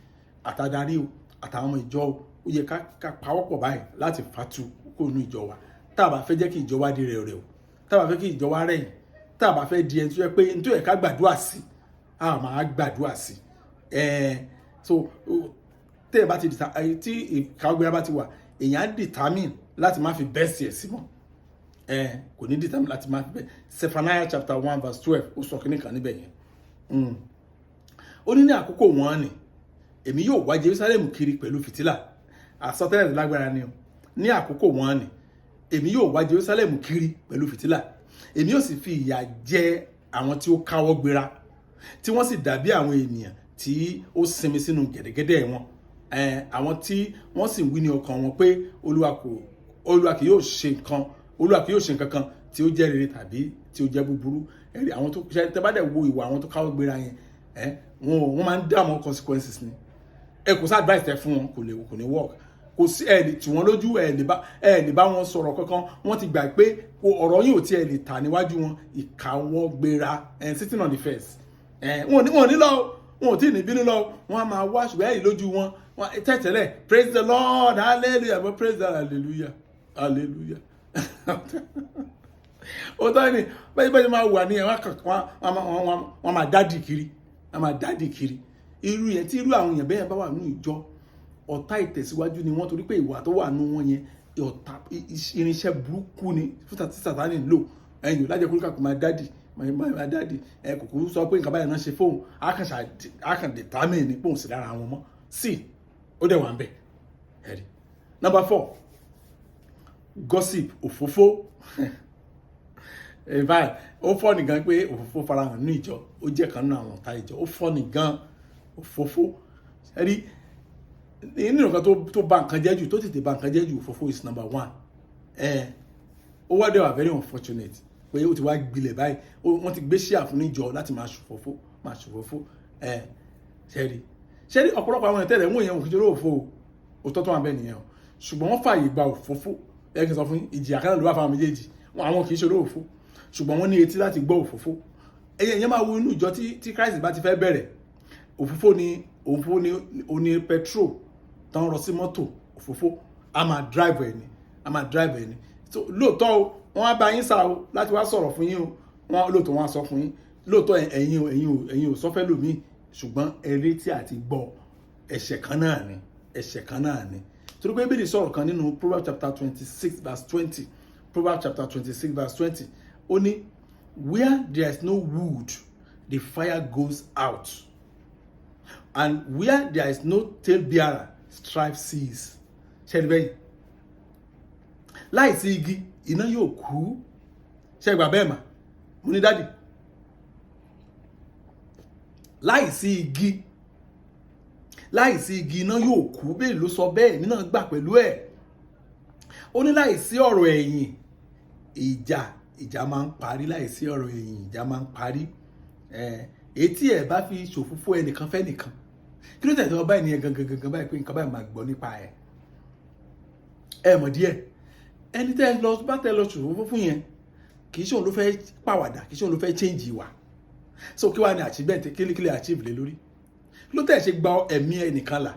àtàdarí o àtàwọn ọmọ ìjọ o ó yẹ ká pawọ́pọ̀ báyìí láti fatu kó nu ìjọ wa tá a bá fẹ́ jẹ́ kí ìjọ wa di rẹ̀ o tá a bá fẹ́ kí ìjọ wa rẹ̀yìn tá a bá fẹ́ di ẹni tó yẹ pé nítorí ẹ̀ka gbàdúrà sí a máa gbàdúrà sí so tẹ́ ẹ bá ti tí ìkáwọ́gbéra bá ti wà èèyàn á determine láti má fi bẹ́ẹ̀ sí ẹ̀ sí mọ́ kò ní determine láti má fi bẹ́ẹ̀ Zephaniah chapter 1 verse 12 ó sọ kíní kan níbẹ̀ yẹn ó ní àkókò wọn ni èmi yóò wá Jerusalem kiri pẹ̀lú fìtílà àsọtẹ́lẹ̀ lágbára ni o ní àkókò wọn ni èmi yóò wá Jerusalem kiri pẹ̀lú fìtílà èmi yóò sì fi ìyà jẹ àwọn tí ó káwọ́ gbéra tí wọ́n sì dàbí àwọn ènìyàn tí ó sinmi sínú gẹ̀dẹ̀gẹ̀dẹ̀ wọn àwọn tí wọ́n sì wí ní ọkàn wọn pé Olúwa kì yóò ṣe nǹkan kan tí ó jẹ́ rere tàbí tí ó jẹ́ búburú ẹ̀rí àwọn tó ṣe tẹ́ bá dẹ̀ wo ìwà àwọn tó káwọ́ gbéra yẹn wọ́n máa ń dá àwọn consequences ni kò sí advice tẹ fún wọn kò ní work kò sí tí wọ́n lójú lè bá wọn sọ̀rọ̀ kankan wọ́n ti gbà pé ọ̀rọ̀ yìí ò tiẹ̀ lè tà níwájú wọn ìkáwọ́ gbéra sitting on the fence wọn ò ní lọ wọn ò tí ì ní bínú lọ wọn á máa wá ṣùgbọ́n ẹ̀yìn lójú wọn tẹ̀tẹ̀lẹ̀ praise the Lord hallelujah but praise the hallelujah hallelujah ó tọ́ ni bẹ́ẹ̀ máa wà ní wọ́n máa dádì kiri wọ́n máa dádì kiri irú yẹn tí irú àwọn èèyàn bẹ́ẹ̀ bá wà nínú ìjọ ọ̀tá ìtẹ̀síwájú ni wọ́n torí pé ìwà tó wà nínú wọn yẹn ọ̀tá irinṣẹ́ burúkú ni fúta tí Sátánì ń lò ẹ̀yìn lájẹ́ kúrúkà kò máa dádì kòkòrò sọ pé nǹkan báyìí náà ṣe fóun akàn determine ní pòun sí lára àwọn ọmọ sí ó dẹ̀ wà ń bẹ̀ ẹ̀rí. Number 4 gossip òfófó ìbáyìí ó fọ́ nìkan pé òfófó farahàn ní ìjọ ó jẹ́ kan nínú àwọn ọ̀tá ìjọ ó fọ́ nìkan òfófó ẹ̀rí nínú nǹkan tó bà nǹkan jẹ́ jù tó tètè bà nǹkan jẹ́ jù òfófó is number 1 ó wá dẹ̀ wà very unfortunate pé ó ti wá gbilẹ̀ báyìí wọ́n ti gbé ṣíà fún níjọ láti máa ṣòfófó ṣẹ́rí ọ̀pọ̀lọpọ̀ àwọn ìtẹ́lẹ̀ wọ́n yẹn òkèjọ́ òfófó òtọ́ tó wà bẹ́ẹ̀ nìyẹn o ṣùgbọ́n wọ́n fààyè gba òfófó ẹ̀kí sọ fún ìjìyà kan ló wà fáwọn méjèèjì àwọn kì í ṣe òfófó ṣùgbọ́n wọ́n ní etí láti gbọ́ òfófó ẹ̀yẹ máa wo inú ìjọ tí Christ bá ti fẹ́ bẹ̀rẹ̀ òfófó ni oní petrol tán rọ sí mọ́tò òfófó a máa drive ẹni so lóòótọ́ wọ́n á bá yín sá o láti wá sọ̀rọ̀ fún yín o wọ́n lóòótọ́ wọ́n á sọ fún yín lóòótọ́ ẹ̀yin ò sọ́fẹ́ lòmíì ṣùgbọ́n ẹ̀rí tí a ti gbọ́ ẹ̀ṣẹ̀ kan náà ni torí pé Bíbélì sọ̀rọ̀ kan nínú Proverbs chapter 26 verse 20 Proverbs chapter 26 verse 20 ó ní where there is no wood the fire goes out and where there is no tale bearer strife cease ṣe bẹ́ẹ̀ láìsí igi iná yóò kú ṣe gbà bẹ́ẹ̀ mà mo ní dádì láìsí igi iná yóò kú bẹ́ẹ̀ ló sọ bẹ́ẹ̀ èmi náà gbà pẹ̀lú ẹ̀ ó ní láìsí ọ̀rọ̀ ẹ̀yìn ìjà máa ń parí láìsí ọ̀rọ̀ ẹ̀yìn ìjà máa ń parí etí ẹ̀ bá fi ṣòfófó ẹnìkan fẹ́ nìkan kí ló tẹ̀sán báyìí ní ẹ̀ gangan báyìí pé nǹkan báyìí máa gbọ́ nípa ẹ̀ mọ̀ díẹ̀ ẹni tẹ́ lọ bá tẹ́ lọ ṣòfófó fún yẹn kì í ṣe òun ló fẹ́ pàwàdà kì í ṣe òun ló fẹ́ change ìwà so kí wàá ní achievement kílíkílí achieve lé lórí ló tẹ̀ ṣe gba ẹ̀mí ẹnìkan là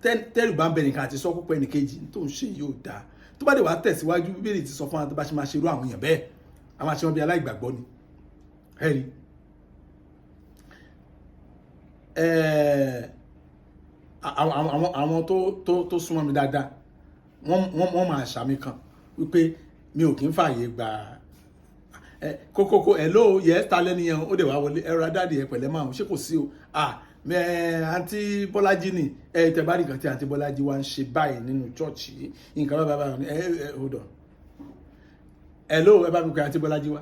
tẹ́rù bá ń bẹ nìkan àti sọ púpọ̀ ẹnìkejì tó ń ṣe yóò dáa tó bá dé wàá tẹ̀síwájú Bíbélì ti sọ fún wa tó bá ṣe máa ṣerú àwọn èèyàn bẹ́ẹ̀ a máa ṣe wọn bí aláìgbàgbọ́ ni ẹ̀rí àwọn tó súnmọ́ mi dáadáa wọ́n máa ṣàmì kan wípé mi ò kí ń fààyè gba kókókó hello yes ta lẹ́ni yẹn ó dẹ̀ wá wọlé ẹ̀rọ adáde ẹ̀ pẹ̀lẹ́ máa ṣé kò sí o àǹtí Bọ́lájí ni tẹ bá rí nǹkan tí àǹtí Bọ́lájí wá ń ṣe báyìí nínú chọ́ọ̀chì nǹkan bá ní hold on hello ẹ bá mi pé àǹtí Bọ́lájí wá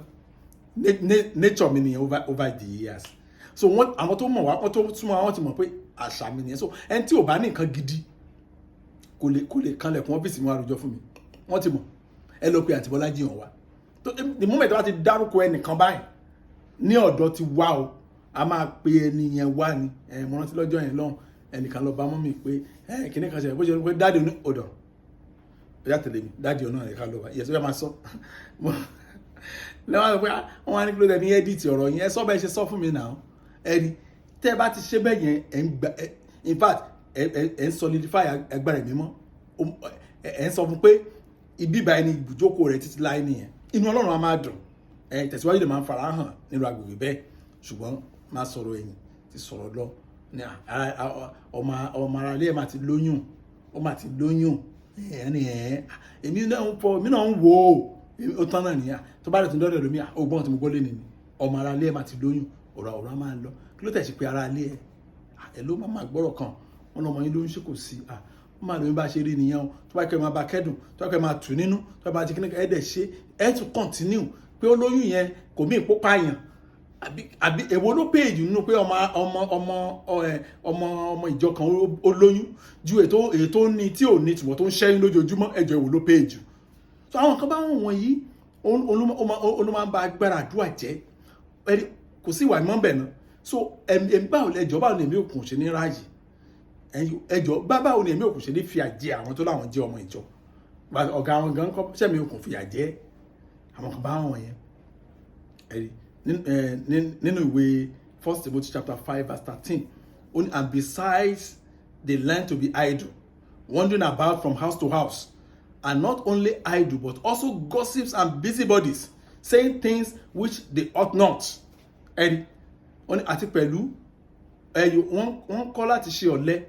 nature mi nìyẹn over the years so àwọn tó mọ̀ wá wọ́n tó súnmọ́ àwọn ti mọ̀ pé àṣà mi nìyẹn so ẹni tí ò bá ní nǹkan gidi kò lè kanlẹ̀kùn ọ́fíìsì mi wá rojọ́ fún mi wọ́n ti mọ̀ ẹ lọ pé àǹtí Bọ́lájí hàn wá the moment wá ti dárúkọ ẹnìkan báyìí ní ọ̀dọ̀ ti wá o a máa pe ẹni yẹn wá ni mo rántí lọ́jọ́ yẹn lọ́hùn ẹnìkan lọ bá mọ́ mi pé kìnní kan ṣe bó ṣe pé dáàdì oní ọ̀dọ̀ ọjà tẹ̀lé mi dáàdì ọ̀nà ẹ̀ka lọ wá yẹsọ yẹn máa sọ lẹ́wọ̀n pé wọ́n wá ní kí ló dé ní ẹ́díìtì ọ̀rọ̀ yẹn ẹ sọ bẹ́ẹ̀ ṣe sọ fún mi náà ẹni tẹ́ ẹ bá ti ṣe bẹ́ẹ̀ yẹn ẹ̀ ń gba in fact ẹ̀ ń solidify agbára ẹ̀mí mọ́ ẹ̀ ń sọ fún pé ibi ìbáyìí ni ibùjókòó rẹ̀ títí láì nìyẹn inú Ọlọ́run á máa dùn tẹ̀síwájú lè máa ń fara hàn nínú agbègbè bẹ́ẹ̀ ṣùgbọ́n máa sọ̀rọ̀ ẹ̀yìn ti sọ̀rọ̀ lọ ní ọmọ ara ilé ẹ̀ máa ti lóyún ó máa ti lóyún èmi náà ń wò ó tán náà nìyà tó bá rẹ̀ tó ń dọ́dọ̀ lómi ọgbọ́n tí mo gbọ́ lé ni ọmọ ara ilé ẹ̀ máa ti lóyún ọ̀rọ̀ máa lọ kí ló tẹ̀sí pé ara ilé ẹ̀ ló máa gbọ́rọ̀ kan wọn lọmọ yín ló ń ṣe kò sí wọ́n máa lóyún bá ṣe rí nìyẹn o tó bá kẹ́ máa bá kẹ́dùn tó bá kẹ́ máa tù nínú tó bá ti kí ní ẹ̀ dẹ̀ ṣe ẹ̀ tún continue pé ó lóyún yẹn kò mí ìpópa yàn àbí èwo ló péjì nínú pé ọmọ ìjọ kan ó lóyún ju ètò ní tí ò ní tùmọ̀ tó ń ṣẹ́yìn lójoojúmọ́ ẹjọ́ èwo ló péjì so àwọn kan bá wọn yìí olú máa ń ba agbára àdúrà jẹ́ kò sí ìwà ìmọ̀ bẹ̀ náà so báwo ẹjọ́ báwo ni èmi òkun ṣe ní ráàyè ẹjọ́ báwo ni èmi òkun ṣe ní fìyà jẹ àwọn tó láwọn jẹ́ ọmọ ìjọ ọ̀gá àwọn gan kọ́ sẹ́mi òkun fìyà jẹ àwọn kan bá wọn yẹn nínú ìwé 1 Timothy chapter 5 verse 13 and besides they learn to be idle wandering about from house to house and not only idle but also gossips and busybodies saying things which they ought not àti pẹ̀lú wọ́n kọ́ láti ṣe ọ̀lẹ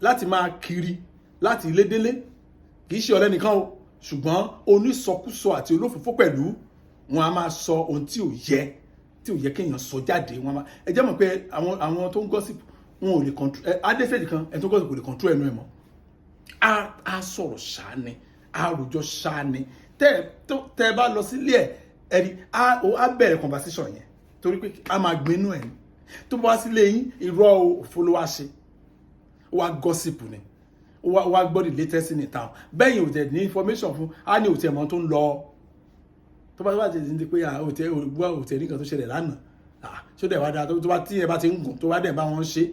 láti máa kiri láti ilé délé kì í ṣe ọ̀lẹ nìkan o ṣùgbọ́n onísọkúsọ àti olófòfó pẹ̀lú wọn a máa sọ ohun tí ò yẹ kéèyàn sọ jáde wọn máa ẹ jẹ́ mọ̀ pé àwọn tó ń gossip wọn ò lè control adéfẹ́dì kan ẹni tó gossip kò lè control ẹnu ẹ̀ mọ́ a sọ̀rọ̀ ṣáá ni a rojọ́ ṣáá ni tẹ́ ẹ bá lọ sílé ẹ̀ a bẹ̀rẹ̀ conversation yẹn torí pé a máa gbénú ẹ̀ ni tó bá wá sílé yín irọ́ òfo ló wá ṣe ó wá gossip ni ó wá gbọ́ the latest in town bẹ́ẹ̀ yìí ò tẹ̀ ní information fún a ní òtẹ̀ mọ́ tó ń lọ tó bá ti di pé òtẹ̀ nìkan tó ṣẹlẹ̀ lánàá ṣó dẹ̀ wá dáa tó bá tí ẹ bá ti ń gùn tó bá dẹ̀ bá wọn ṣe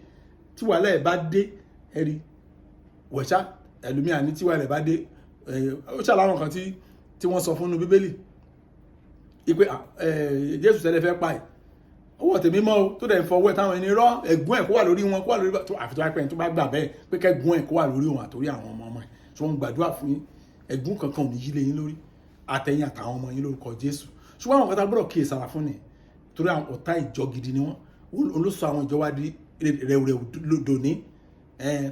tí wàhálà ẹ̀ bá dé ẹ̀rí wẹ̀ṣá ẹlòmíà ní tí wàhálà ẹ̀ bá dé ó ṣàlàwọn kan tí wọ́n sọ fún bíbélì ipe Jésù tẹ́lẹ̀ fẹ́ pa ẹ̀ owó tèmi mọ́ o tó dẹ̀ ń fọwọ́ ẹ̀ táwọn ẹni rọ́ ẹ̀gún ẹ̀ kó wà lórí wọn kó wà lórí àfi tó wá pẹ́ tó bá gbà bẹ́ẹ̀ pé kẹ́gún ẹ̀ kó wà lórí wọn àtòrí àwọn ọmọ ẹ̀ tí wọ́n ń gbàdúrà fún yín ẹ̀gún kankan ò ní yí lé yín lórí àtẹ̀yìn àtàwọn ọmọ yín lórúkọ Jésù ṣùgbọ́n àwọn kọta gbọ́dọ̀ kíyè sára fún ni torí àwọn ọ̀tá ìjọ gidi ni wọ́n olóṣù àwọn ìjọ wa di rẹ̀wùrẹ̀wù lódòní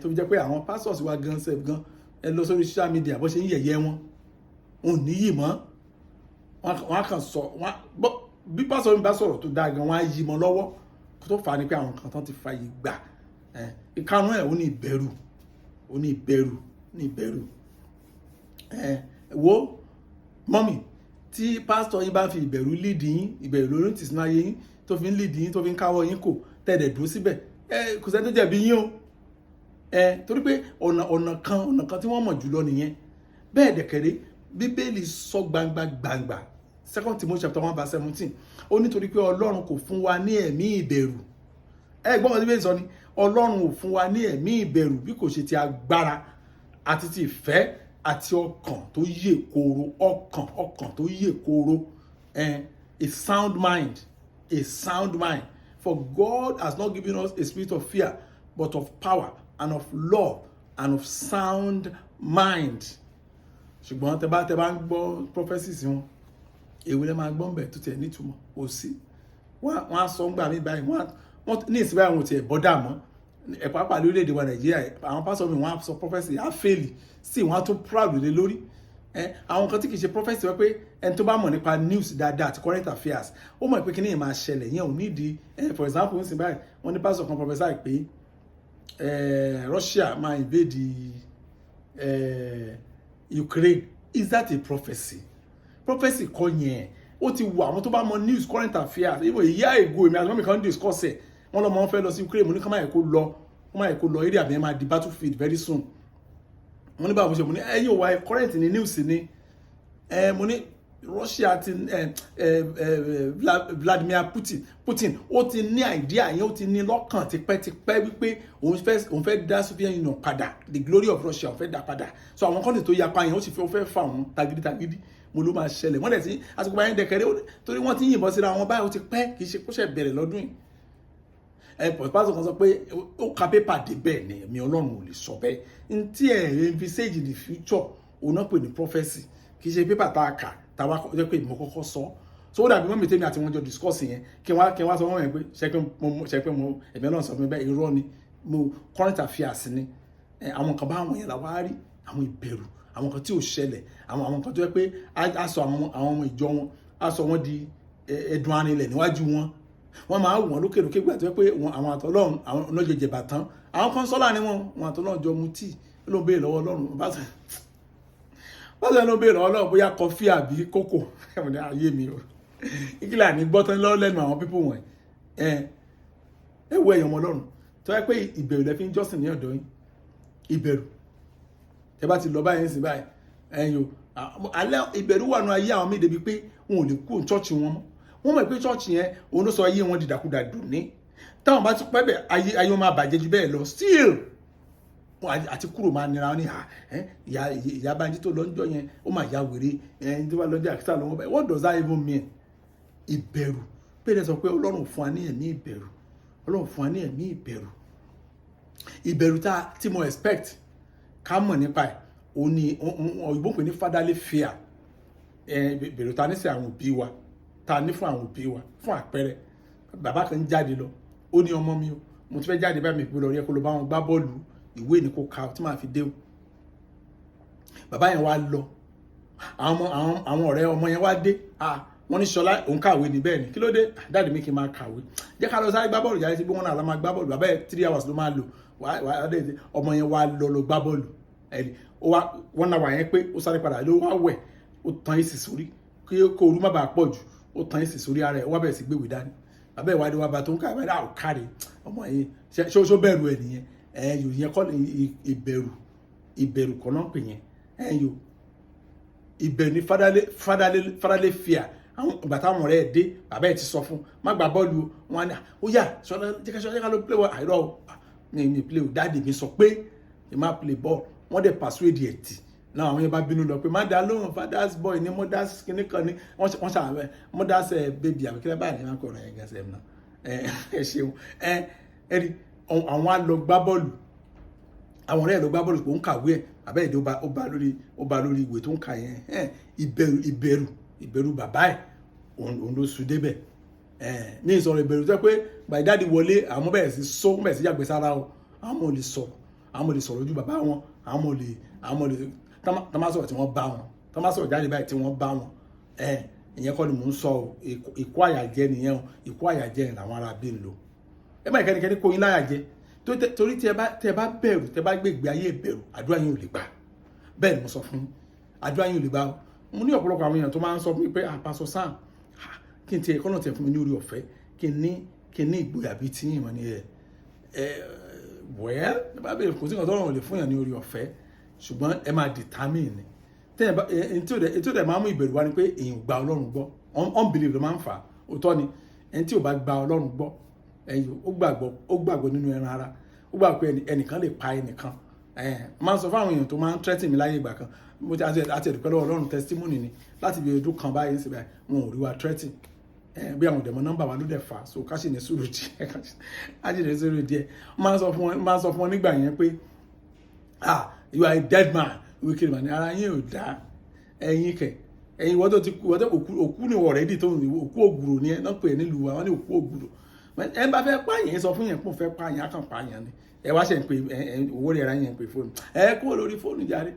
tó fi jẹ́ pé àwọn pastors wa gan sef gan ẹ lọ sórí social media bó ṣe ń yẹ̀yẹ́ wọn ò níyì mọ́ wọn á kàn sọ bí pásọ mi bá sọ̀rọ̀ tó dáa gan wọn á yí mọ́ lọ́wọ́ kó tó fà á ni pé àwọn kan tán ti fàyè gbà ìkarùn ẹ̀ ó ní ìbẹ̀rù wo mọ́mì tí pásítọ̀ yín bá fi ìbẹ̀rù lead yín ìbẹ̀rù lórí tìsí náà yín tó fi ń lead yín tó fi ń káwọ́ yín kò tẹ̀dẹ̀ dúró síbẹ̀ kò sẹ́ni tó jẹ̀bi yín o torí pé ọ̀nà kan tí wọ́n mọ̀ jùlọ nìyẹn bẹ́ẹ̀ dẹ̀kẹ̀rẹ́ bíbélì sọ gbangba 2 Timothy chapter 1 verse 17 ó nítorí pé ọlọ́run kò fún wa ní ẹ̀mí ìbẹ̀rù gbọ́n kan tí bíbélì sọ ni ọlọ́run ò fún wa ní ẹ̀mí ìbẹ̀rù bí kò ṣe ti agbára àti ti ìfẹ́ àti ọkàn tó yè kooro ọkàn tó yè kooro a sound mind for God has not given us a spirit of fear but of power and of love and of sound mind. Ṣùgbọ́n tẹ́ bá ń gbọ́ prophecies wọn èwo lẹ máa gbọ́ ń bẹ̀ tó tiẹ̀ nítumọ̀ kò sí wọ́n á sọ ń gbà mí báyìí wọ́n ní ìsìnkú àwọn tiẹ̀ bọ́dà mọ́ ẹ̀pàápàá lórílẹ̀‐èdè wa Nàìjíríà àwọn pásọ̀ mi wọ́n á sọ prophecy á fèlì sí wọ́n á tún proud lé lórí àwọn kan tí kì í ṣe prophecy wọ́n pé ẹni tó bá mọ̀ nípa news dáadáa àti current affairs ó mọ̀ pé kíní yẹn máa ṣẹlẹ̀ yẹn ò nídìí for example nísìnyí báyìí wọ́n ní pastor kan prophesy pé Russia máa invade Ukraine. Is that a prophecy? Prophecy kọ́ yẹn ó ti wà àwọn tó bá mọ̀ news current affairs even a year ago èmi àti mọ́mí kan discuss ẹ̀ wọ́n lọ́mọ wọn fẹ́ lọ sí Ukraine mo ní ká má yẹ kó lọ area àbí ẹ̀ máa di battlefield very soon mo ní báwo ṣe mo ní ẹ̀yin ò wá current ní news ni mo ní Russia ti Vladimir Putin ó ti ní idea yẹn ó ti ní lọ́kàn tipẹ́tipẹ́ wípé òun fẹ́ dá Soviet Union padà the glory of Russia òun fẹ́ dá padà so àwọn kọ́ńtì tó yapa yẹn ó sì fẹ́ fà wọ́n tagídítagídí mo ló máa ṣẹlẹ̀ wọ́n dẹ̀ sí àsìkò báyìí dẹ̀kẹ́rẹ́ torí wọ́n ti yìnbọn síra wọn báyìí ó ti pẹ́ kì í ṣe kó ṣe bẹ̀rẹ̀ lọ́dún yìí pọ̀sipásọ̀ kan sọ pé ó ka pépà dé bẹ́ẹ̀ ni ẹ̀mí Ọlọ́run ò lè sọ bẹ́ẹ̀ n tí ẹ̀ envisage in the future òun náà pè ní prophecy kì í ṣe pépà tá a kà táwa jẹ́ pé mo kọ́kọ́ sọ so ó dàbí mọ́mí tèmi àti wọn jọ discuss yẹn kí wọ́n sọ wọ́n yẹn pé ṣe pé mo ẹ̀mí Ọlọ́run sọ fún mi bẹ́ẹ̀ irọ́ ni mo current affairs ni àwọn kan bá àwọn yẹn la wá rí àwọn ìbẹ̀rù àwọn kan tí ò ṣẹlẹ̀ àwọn kan tó yẹ pé a sọ àwọn ọmọ ìjọ wọn a sọ wọn di ẹ̀dùn arinlẹ̀ níwájú wọn máa wọ̀n lókèlókè gbà tó yẹ pé àwọn àtọ́lọ́run àwọn ọlọ́jẹjẹ bàtán àwọn kan sọ́là ni wọn àtọ́lọ́run jọ mu tíì ló ń béèrè lọ́wọ́ Ọlọ́run báṣẹ ló ń béèrè lọ́wọ́ Ọlọ́run bóyá kọfí àbí kókò ẹ̀wọ̀n ní ayé mi o ìkìlẹ̀ àní gbọ́tán lọ́wọ́ lẹ́nu àwọn pípọ̀ wọ̀nyí ẹ wo ẹ̀yàn ọmọ Ọlọ́run tó yẹ pé ìbẹ̀rù lẹ fi ń jọ́sìn ní ọ̀dọ̀ yín ìbẹ̀rù tẹ bá ti lọ báyìí ń sìn báyìí ẹ̀yin o alẹ́ ìbẹ̀rù wà nù ayé àwọn míì débi pé wọn ò lè kú chọ́ọ̀chì wọn mọ́ wọ́n mọ̀ pé chọ́ọ̀chì yẹn òun ló sọ ayé wọn dìdàkudà dùn ní táwọn bá ti pẹ́ bẹ̀ ayé wọn máa bàjẹ́ ju bẹ́ẹ̀ lọ still àti kúrò máa nira ní ìyá Bánjí tó lọ́njọ́ yẹn ó máa ya wèrè ẹni tó bá lọ́jọ́ àkísà lọ́wọ́ bẹ́ẹ̀ what does that even mean? Ìbẹ̀rù pé sọ pé Ọlọ́run fún wa ní ẹ̀mí ìbẹ̀rù Ọlọ́run fún wa ní ẹ̀mí ìbẹ̀rù tí mo expect ká mọ̀ nípa ẹ̀ òun ni òyìnbó pè ní fatherly fear ìbẹ̀rù ta ní sí àwọn òbí wa ta ní fún àwọn òbí wa fún àpẹẹrẹ bàbá kan jáde lọ ó ní ọmọ mi o mo ti fẹ́ jáde bá mi pé lọ rí ẹ kó lọ bá wọn gbá bọ́ọ̀lù ìwé ni kò ka tí màá fi dé o bàbá yẹn wá lọ àwọn ọ̀rẹ́ ọmọ yẹn wá dé wọ́n ní Ṣọlá òun kàwé ní bẹ́ẹ̀ ni kí ló dé dáàdì mi kì í máa kàwé jẹ́ ká lọ sáré gbá bọ́ọ̀lù jáde sí bí wọ́n náà la máa gbá bọ́ọ̀lù bàbá yẹn 3 hours ló máa lò ọmọ yẹn wá lọ gbá bọ́ọ̀lù wọ́n náà wà yẹn pé ó sáré padà ló wá wẹ̀ ó tan èsì sórí kí ooru má bàa pọ̀ jù ó tan èsì sórí ara ẹ̀ ó wá bẹ̀rẹ̀ sí gbéwèé dání bàbá ìwádìí wa bá tó ń ká ìwádìí àwọn káre ọmọ yẹn ṣó bẹ̀rù ẹ̀ nìyẹn yòó yẹn kọ́ ìbẹ̀rù kan náà pè yẹn yòó ìbẹ̀rù ní fatherly fear àwọn ìgbà táwọn ọ̀rẹ́ ẹ̀ dé bàbá ẹ̀ ti sọ fún má gba bọ́ọ̀lù wọn ni ó yà Ṣọlá jẹ́ká ló play wọ́n àìrọ̀ mi play o dáàdì mi sọ pé ẹ má play ball wọ́n dẹ̀ persuade ẹ̀ tì náà àwọn yẹn bá bínú lọ pé má dá lóhùn father's boy ní mother's kìnnì kan ní wọ́n ṣàwọn mother's baby àbí kílẹ̀ báyìí ní wọ́n kọ̀ ọ̀rọ̀ yẹn gẹ̀ẹ́sẹ̀ náà ẹ ṣeun rí àwọn á lọ gbá bọ́ọ̀lù àwọn ọ̀rẹ́ ẹ̀ lọ gbá bọ́ọ̀lù pé ó ń kàwé ẹ̀ bàbá ẹ̀ dé ó bá lórí ìwé tó ń kà yẹn ìbẹ̀rù bàbá ẹ̀ òun ló sùn débẹ̀ ní ìsọ̀rọ̀ ìbẹ̀rù tó pé by dáàdi wọlé àwọn bẹ̀rẹ̀ sí yàgbẹ́ sára o àwọn ò lè sọ̀rọ̀ ojú bàbá wọn àwọn ò lè tọ́másọ̀rọ̀ tí wọ́n bá wọn tọ́másọ̀rọ̀ jáde báyìí tí wọ́n bá wọn ìyẹn kọ́ ni mò ń sọ o ìkó àyàjẹ nìyẹn o ìkó àyàjẹ làwọn ará bí ń lò ẹ má ìkẹ́nikẹ́ni kó yín láyàjẹ torí tẹ bá bẹ̀rù tẹ bá gbègbè ayé ìbẹ̀rù àdúrà yín ò lè gbà bẹ́ẹ̀ ni mo sọ fún àdúrà yín ò lè gbà o mo ní ọ̀pọ̀lọpọ̀ àwọn èèyàn tó máa ń sọ fún mi pé Pastor Sam kí n tiẹ̀ kọ́nà tẹ̀ fún mi ní orí ọ̀fẹ́ kí n ní ìgboyà bíi tí yìí mọ̀ ní wẹ́ẹ́ bá bẹ̀rẹ̀ kò sí nǹkan tó rọrùn lè fún yàn ní orí ọ̀fẹ́ ṣùgbọ́n ẹ máa determine ni ètò ìdẹ̀ máa mú ìbẹ̀rù wá ni pé èèyàn gba Ọlọ́run gbọ́ unbelief ló máa ń fà á òótọ́ ni ẹni tí ò bá gba Ọlọ́run gbọ́ ó gbàgbọ́ nínú ẹran ara ó gbàgbọ́ pé ẹnìkan lè pa ẹnìkan máa ń sọ fún àwọn èèyàn tó máa ń threaten mi láyé ìgbà kan mo ti àti ẹ̀dùpẹ́ lọ́wọ́ Ọlọ́run testimony ni láti bí ọdún kan báyìí sí báyìí wọn ò rí wa threaten bí àwọn ọ̀dẹ̀mọ̀ nọ́mbà wa ló dẹ̀ fà so ká sì ní sùúrù díẹ̀ máa ń sọ fún wọn nígbà yẹn pé you are a dead man wicked man ara yín ò dá ẹ̀yin wọ́n tó ti kú òkú ni already tó òkú ògùrò ni ẹ náà pè é nílùú wa wọ́n ní òkú ògùrò ẹ bá fẹ́ pààyàn sọ fún yẹn kó fẹ́ pààyàn á kàn pààyàn ni ẹ wá ṣe ń pe owó rẹ̀ ra yẹn ń pe fóònù ẹ kúrò lórí fóònù jáde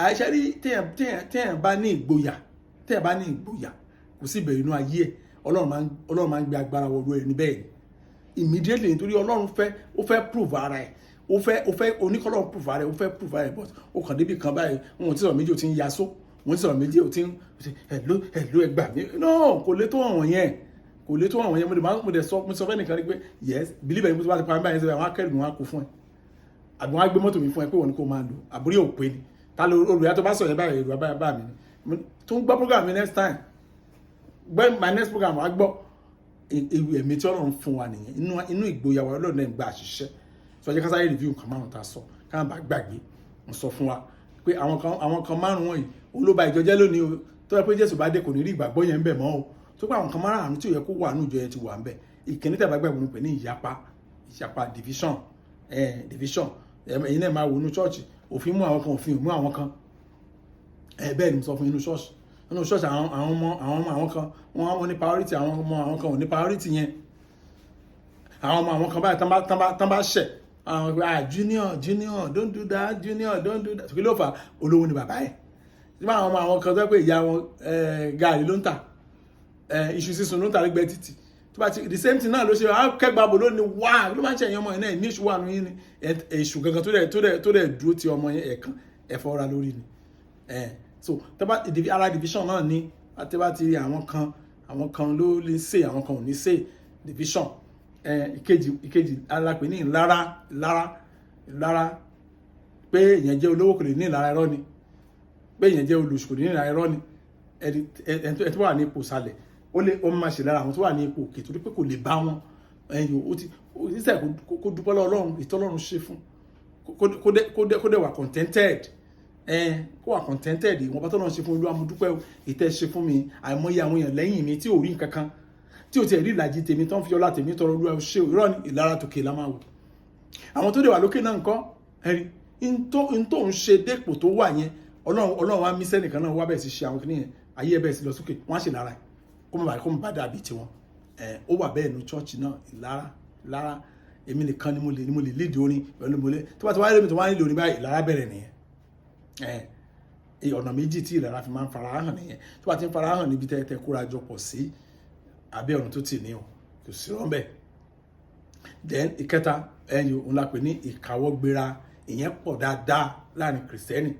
àṣẹrí téèyàn bá ní ìgboyà kò sí ìbẹ̀rù inú ayé ẹ̀ ọlọ́run máa ń gbé agbára wọlé ẹni bẹ́ẹ̀ ni immediately nítorí ọlọ́run ó fẹ́ prove ara ẹ̀ ó fẹ́ oníkọ́lọ́run prove ara ẹ̀ ó fẹ́ prove ara ẹ̀ but ó kàn débi kan báyìí wọn ti sọ̀rọ̀ méjì ó ti ń yasó wọn ti sọ̀rọ̀ méjì ó ti ń ẹ̀lú ẹgbà mi no kò lè tó àwọn yẹn mo sọ fẹ́ nìkan rí pé yes believe me mo ti bá ti pa báyìí sẹ́yìn àwọn akẹ́rù wọn á kó fún ẹ àbí wọn á gbé mọ́tò mi fún ẹ pé wọn ni kò máa lò àbúrí òpè ni ta ló olùyà tó bá sọ yẹn báyìí èrò bá mi tó ń gbọ́ program mi next time gbẹ́ my next program wá gbọ́ ewu ẹ̀mí tí ọlọ́run fún wa nìyẹn inú ìgboyà wa ọlọ́run náà ń gba àṣìṣe sọ jẹ́ ká sáré review nǹkan márùn-ún tá a sọ ká bá gbàgbé mo sọ fún wa pé àwọn kan márùn-ún wọ̀nyí olóba ìjọ jẹ́ lónìí o tó yẹ pé Jésù bá dé kò ní rí ìgbàgbọ́ yẹn ń bẹ̀ mọ́ o tó pé àwọn kan márùn-ún tí ò yẹ kó wà nínú ìjọ yẹn ti wà ń bẹ̀ ìkíní tẹ̀ bá gbàgbọ́ ní pé ní ìyapa division ẹ̀yin náà máa wò nínú church òfin mú àwọn kan òfin mú àwọn kan bẹ́ẹ̀ ni mo sọ fún inú church àwọn ọmọ àwọn kan wọ́n ní priority àwọn ọmọ àwọn kan ò ní priority yẹn àwọn ọmọ àwọn kan báyìí tán bá ṣẹ̀ junior don't do that kí ló fà olówó ni bàbá ẹ̀ tí àwọn ọmọ àwọn kan tó pé ìyá wọn gààrí ló ń tà iṣu sísun ló ń tà lẹ́gbẹ̀ẹ́ títì tó bá ti the same thing náà ló ṣe kẹgbàbọ̀ ló ní wá ló máa ń ṣe ẹ̀yìn ọmọ yẹn náà ní ìṣù wà nínú yín ni èṣù gangan tó dẹ̀ dúró ti ọmọ yẹn ẹ̀kan ẹ̀fọ́ ra lórí ni so ara division náà ní tẹ́bá ti rí àwọn kan ló lè ṣe àwọn kan ò ní ṣe division ìkejì alápè ní ìlara pé èèyàn jẹ́ olówó kò lè ní ìlara irọ́ ni pé èèyàn jẹ́ olùsù kò lè ní ìlara irọ́ ni ẹni tó wà ní ipò sàlẹ̀ ó máa ṣe lára àwọn tó wà ní ipò òkè torí pé kò lè bá wọn ìṣẹ́ kó dúpẹ́ lọ́rùn ìtọ́lọ́run ṣe fún kó dẹ̀ wà contented kó wà contented ìwọ̀n bá tọ́lọ́run ṣe fún Olúwa mo dúpẹ́ ìtẹ́ ṣe fún mi àìmọye àwọn èèyàn lẹ́yìn mi tí ò rí nǹkan kan tí ò tiẹ̀ rí ìlàjì tèmi tán fi ọlá tèmi tọrọ Olúwa ṣe irọ́ ní ìlara tòkè la máa wò àwọn tó dẹ̀ wà lókè náà nǹkan ẹ̀rí n tó ń ṣe dépò tó wà yẹn Ọlọ́run wa mí sẹ́nìkan náà wá bẹ̀ sí ṣe àwọn kìnìyàn ayé ẹ̀ bẹ̀ sí lọ sókè wọ́n á ṣe lára ẹ̀ kó má bá dàbí tiwọn ó wà bẹ́ẹ̀ ní chọ́ọ̀chì náà ìlara èmi nìkan ni mo lè lead orin pẹ̀lú mo lè tó bá ti wáyé lómi tó wáyé lórí báyìí ìlara bẹ̀rẹ̀ nìyẹn ọ̀nà méjì tí ìlara fi máa ń fara hàn nìyẹn tó bá ti ń fara hàn níbi tẹ́ kóra jọ pọ̀ sí abẹ́ ọ̀run tó tì ní o kò sí rán bẹ́ẹ̀ then ìkẹta òun la pè ní ìkáwọ́gbéra ìyẹn pọ̀ dáadáa láàrin kìrìsìtẹ́nì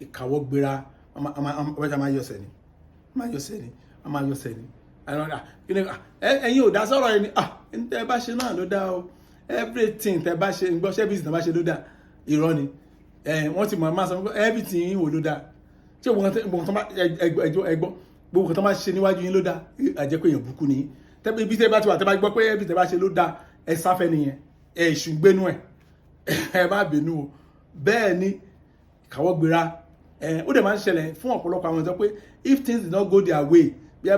ìkáwọ́gbéra ọmọ máa yọ̀sẹ̀ ni ẹ̀yin ò dá sọ̀rọ̀ ẹni tẹ́ bá ṣe náà ló dá o everything tẹ́ bá ṣe gbọ́ ṣẹ́bí ìsìn tẹ́ bá ṣe ló dá irọ́ ni wọ́n ti mọ̀ máa sọ pé everything yín wò ló dá tí gbogbo kan tó bá ṣe níwájú yín ló dá àjẹ́ pé èèyàn burúkú ni ibi tẹ́ bá ti wà tẹ́ bá gbọ́ pé everything tẹ́ bá ṣe ló dá ẹ sáfẹ́ nìyẹn èṣù gbénú ẹ má bínú o bẹ́ẹ̀ ni ìkáwọ́gbéra ó dẹ̀ máa ń ṣẹlẹ̀ fún ọ̀pọ̀lọpọ̀ àwọn ìjọ pé if things did not go their way bí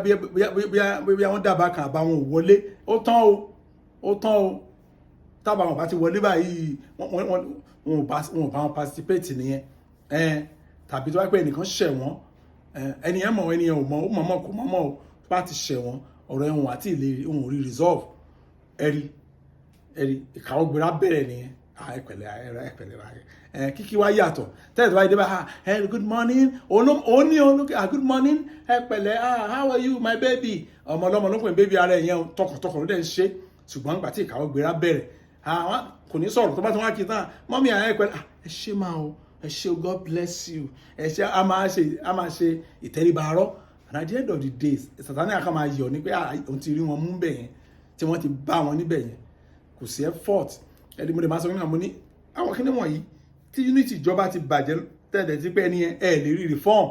àwọn dábàá kan àbá wọn ò wọlé ó tán o tábà wọn bá ti wọlé báyìí wọn ò bá wọn participate nìyẹn tàbí tó wáyé pé ẹnìkan ṣẹ̀ wọ́n ẹnìyẹn mọ̀ ẹnìyẹn ò mọ̀ ó mọ̀ kò mọ̀ o tó bá ti ṣẹ̀ wọ́n ọ̀rọ̀ ẹ̀wọ̀n àti ìlérí òun ò rí resolve ẹ̀rí ìkáwọ́gbéra bẹ̀rẹ̀ nìyẹn ẹ̀pẹ̀lẹ̀ kíkí wá yàtọ̀ tẹ́lẹ̀ tó bá yẹ dé bá good morning good morning ẹ̀pẹ̀lẹ̀ how are you my baby ọmọ ọlọ́mọ ló ń pè baby ara ẹ̀yẹn tọkàntọkàn ló dẹ̀ ń ṣe ṣùgbọ́n nígbà tí ìkáwọ́gbéra bẹ̀rẹ̀ kò ní sọ̀rọ̀ tó bá tó wá kí tán mọ́mí ẹ̀pẹ̀lẹ̀ ẹ ṣé máa o ẹ ṣé God bless you ẹ ṣé a máa ṣe ìtẹríba arọ́ and at the end of the day Sátánì àká máa yọ̀ ní pé òun ti rí wọn mú bẹ̀ yẹn tí wọ́n ti bá wọn níbẹ̀ yẹn kò sí effort ẹni mo lè máa sọ nínú àmọ́ ní àwọn kíní wọ̀nyí tí unity ìjọba ti bàjẹ́ tẹ̀lẹ̀ sí pé ẹni yẹn lè rí reform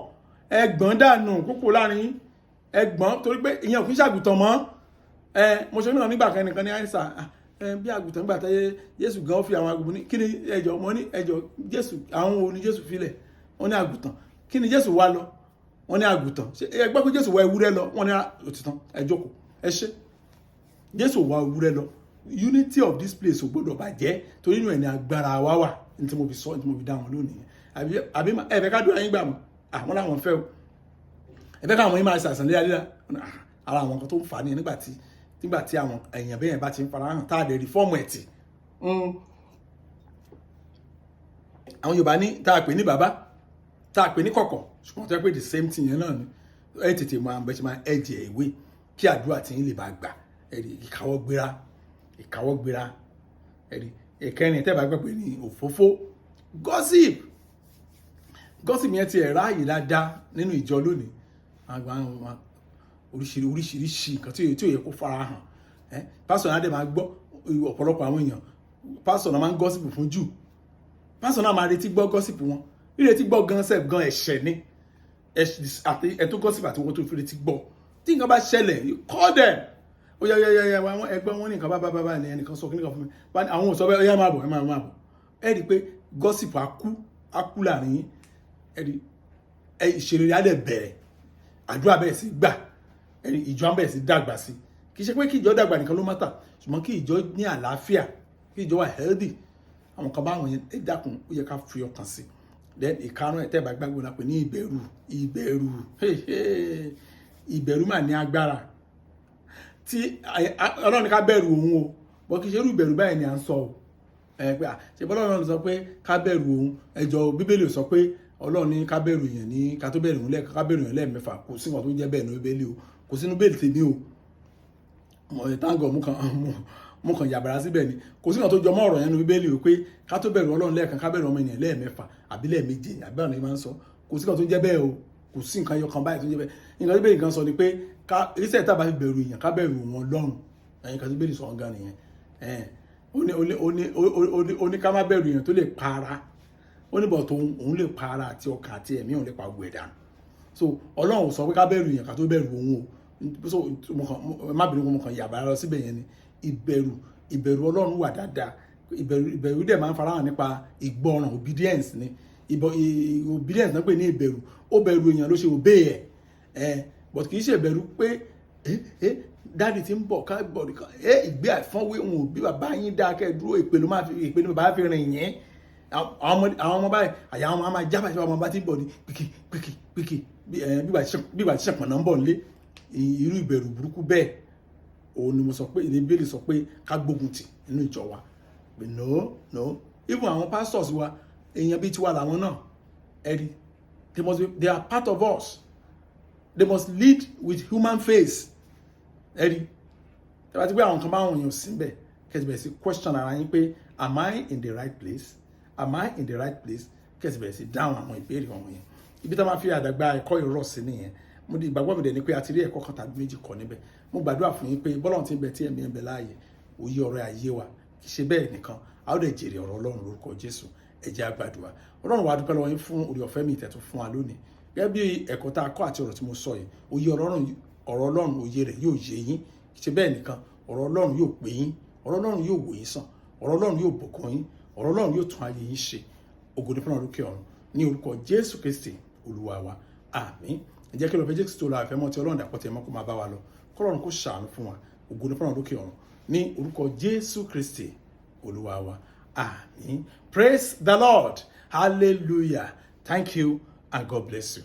ẹgbọ́n dànù púpọ̀ láàrin ẹgbọ́n torí pé ìyẹn ò kí ń ṣàgùtàn mọ́ mo ṣe mìíràn nígbà kan ẹnìkan ní àìsàn bí àgùtàn nígbà tẹ́yẹ Jésù gan fi àwọn àgùntàn ní kí ni ẹjọ́ mo ní ẹjọ́ Jésù àwọn wo ni Jésù filẹ̀ wọ́n ní àgùntàn kí ni Jésù wá lọ wọ́n ní àgùntàn ẹ gbọ́ pé Jésù wá ewúrẹ́ lọ wọ́n ní òtítàn ẹ jókòó ẹ ṣé Jésù wá ewúrẹ́ lọ unity of this place ò gbọ́dọ̀ bàjẹ́ torí inú ẹ̀ ní agbára wa wà ní tí mo fi sọ ní tí mo fi dá wọn lónìí àbí ẹ̀fẹ̀ ká dúró ẹ̀yìn gbà mọ́ àwọn làwọn fẹ́ o ẹ̀fẹ̀ káwọn yín máa ṣàṣàn léraléra ara àwọn kan tó ń fà ní nígbà tí àwọn èèyàn bẹ́yẹn bá ti ń fara hàn tá a lè rí fọ́ọ̀mù ẹ̀ tì àwọn Yorùbá ní tá a pè ní bàbá tá a pè ní kọ̀kọ̀ ṣùgbọ́n tó yẹ pé the same thing yẹn náà ni ẹ tètè máa bẹ ṣe máa ẹ̀jẹ̀ ìwé kí àdúrà tí yín lè bá gbà ẹ̀rí ìkáwọ́ gbéra ẹ̀rí ìkẹrin tẹ́ bá gbà pé ní òfófó gossip yẹn ti ẹ̀rá yìí dáadáa nínú ìjọ lónìí àwọn oríṣiríṣi nǹkan tí ò yẹ kó fara hàn pásítọ̀ náà dẹ̀ máa gbọ́ ọ̀pọ̀lọpọ̀ àwọn èèyàn pásítọ̀ náà máa ń gossip fún jù pásítọ̀ náà máa retí gbọ́ gossip wọn ìrètí gbọ́ gan ẹ̀ṣẹ̀ ni ẹ̀tún gossip àti owó tó fi retí gbọ́ tí nǹkan bá ṣẹlẹ̀ you call them ó yẹ àwọn ẹgbẹ́ wọn ní nǹkan bá ní ẹnìkan sọ kí nìkan fún mi àwọn òsọ bẹ́ẹ̀ ó yẹ máa bọ̀ ẹ rí i pé gossip á kú láàrin yín ẹ rí ìṣeré á dẹ̀ bẹ̀rẹ̀ àdúrà bẹ̀rẹ̀ sí gbà ẹ rí ìjọ á bẹ̀rẹ̀ sí dàgbà sí kì í ṣe pé kí ìjọ dàgbà nìkan ló mátà ṣùgbọ́n kí ìjọ ní àlàáfíà kí ìjọ wà healthy àwọn kan báwọn yẹn ẹ dákun ó yẹ ká fi ọkàn sí then ìkarùn ẹ̀ tẹ́ bá gbàgbọ́ náà pé ní ìbẹ̀rù mà ní agbára tí Ọlọ́run ní ká bẹ̀rù òun o bọ́ kì í ṣe irú ìbẹ̀rù báyìí ni à ń sọ o pé ṣe bọ́ Ọlọ́run sọ pé ká bẹ̀rù òun ẹjọ́ Bíbélì sọ pé Ọlọ́run ní ká bẹ̀rù èèyàn ní ká tó bẹ̀rù òun lẹ́ẹ̀kan ká bẹ̀rù èèyàn lẹ́ẹ̀mẹ́fà kò sí nǹkan tó jẹ́ bẹ́ẹ̀ ní Bíbélì o kò sínú Bíbélì tèmi o táǹgọ̀ mú kan yàbàrá síbẹ̀ ni kò sí nǹkan tó jọmọ́ ọ̀rọ̀ yẹn ní Bíbélì o pé ká tó bẹ̀rù Ọlọ́run lẹ́ẹ̀kan ká bẹ̀rù ọmọ ènìyàn lẹ́ẹ̀mẹ́fà àbí lẹ́ẹ̀méje àbí àwọn ènìyàn máa ń sọ kò sí nǹkan tó jẹ́ bẹ́ẹ̀ o kò sí nǹkan yọkan báyìí tó jẹ́ bẹ́ẹ̀ nǹkan tó Bíbélì kan sọ ni pé ká iṣẹ́ ìta bá fi bẹ̀rù èèyàn ká bẹ̀rù wọn lọ́rùn ẹ̀yìn kan tó Bíbélì sọ wọn gan nìyẹn ó ní ká má bẹ̀rù èèyàn tó lè para ó ní bọ̀ tó òun lè para àti ọkàn àti ẹ̀mí òun lè pa gbogbo ẹ̀dá so Ọlọ́run sọ pé ká bẹ̀rù èèyàn ká tó bẹ̀rù òun o so má bínú mo kàn yàbá lọ síbẹ̀ yẹn ni ìbẹ̀rù Ọlọ́run wà dáadáa ìbẹ̀rù dẹ̀ máa ń farahàn nípa ìgbọràn obedience ni obedience náà pè ní ìbẹ̀rù ó bẹ̀rù èèyàn ló ṣe obey ẹ̀ but kì í ṣe ìbẹ̀rù pé dáàdì tí ń bọ̀ ká bọ̀dì kan ìgbé àìfọ́nwé òun òbí bàbá yín dá kẹ́ dúró ìpè ní bàbá fi rìn yẹn àwọn ọmọ báyìí àyà àwọn máa jábà tí ọmọ bá ti ń bọ̀ ní pìkì bí wàá ṣẹ̀pọ̀n náà ń bọ̀ nílé irú ìbẹ̀rù burúkú bẹ́ẹ̀ òun ni mo sọ pé ìdí Bíbélì sọ pé ká gbógun tì nínú ìjọ wa pé no even àwọn pastors wa èèyàn bíi tiwa làwọn náà ẹ̀rí they are part of us they must lead with human face ẹ̀rí tí wọ́n ti gbé àwọn kan báwọn èèyàn sí bẹ́ẹ̀ kẹ́sìbẹ̀rẹ̀ sí question ara yín pé am I in the right place kẹ́sìbẹ̀rẹ̀ sí dáhùn àwọn ìbéèrè wọn yẹn ibi tá a máa fi àdàgbà ẹ̀kọ́ ìrọ̀ sí nìyẹn mo di ìgbàgbọ́ mi dẹ̀ ni pé a ti rí ẹ̀kọ́ kan tàbí méjì kọ́ níbẹ̀ mo gbàdúrà fún yín pé bọ́lọ̀ tí ń bẹ tí ẹ̀mí ẹ̀ ń bẹ láàyè òye ọ̀rọ̀ ayé wa kì í ṣe bẹ́ẹ̀ nìkan a ó dẹ̀ jèrè ọ̀rọ̀ Ọlọ́run lórúkọ Jésù ẹ jẹ́ a gbàdúrà Ọlọ́run wa dúpẹ́ lọ́wọ́ yín fún oore ọ̀fẹ́ mi ìtẹ̀tún fún wa lónìí gẹ́gẹ́ bí ẹ̀kọ́ tá a kọ́ àti ọ̀rọ̀ tí mo sọ yìí òye ọ̀rọ̀ Ọlọ́run òye rẹ̀ yóò yé yín kì í ṣe bẹ́ẹ̀ nìkan ọ̀rọ̀ Ọlọ́run yóò pè yín ọ̀rọ̀ Ọlọ́run yóò wò yín sàn ọ̀rọ̀ Ọlọ́run yóò bùkún yín ọ̀rọ̀ Ọlọ́run yóò tún ayé yín ṣe ògo ni fún Ọlọ́run lókè ọ̀run ní orúkọ Jésù Kristi Olúwa wa àmín ẹ jẹ́ kí lọ́ọ́ fẹ́ Jésù tó la àfẹ́ mọ́ ti Ọlọ́run dàpọ̀ tẹ̀ mọ́ kó máa bá wa lọ kọ́lọ́run kó ṣàánú fún wa ògo ni fún Ọlọ́run lókè ọ̀run ní orúkọ Jésù Kristi Olúwa wa àmín. Praise the Lord, hallelujah, thank you and God bless you.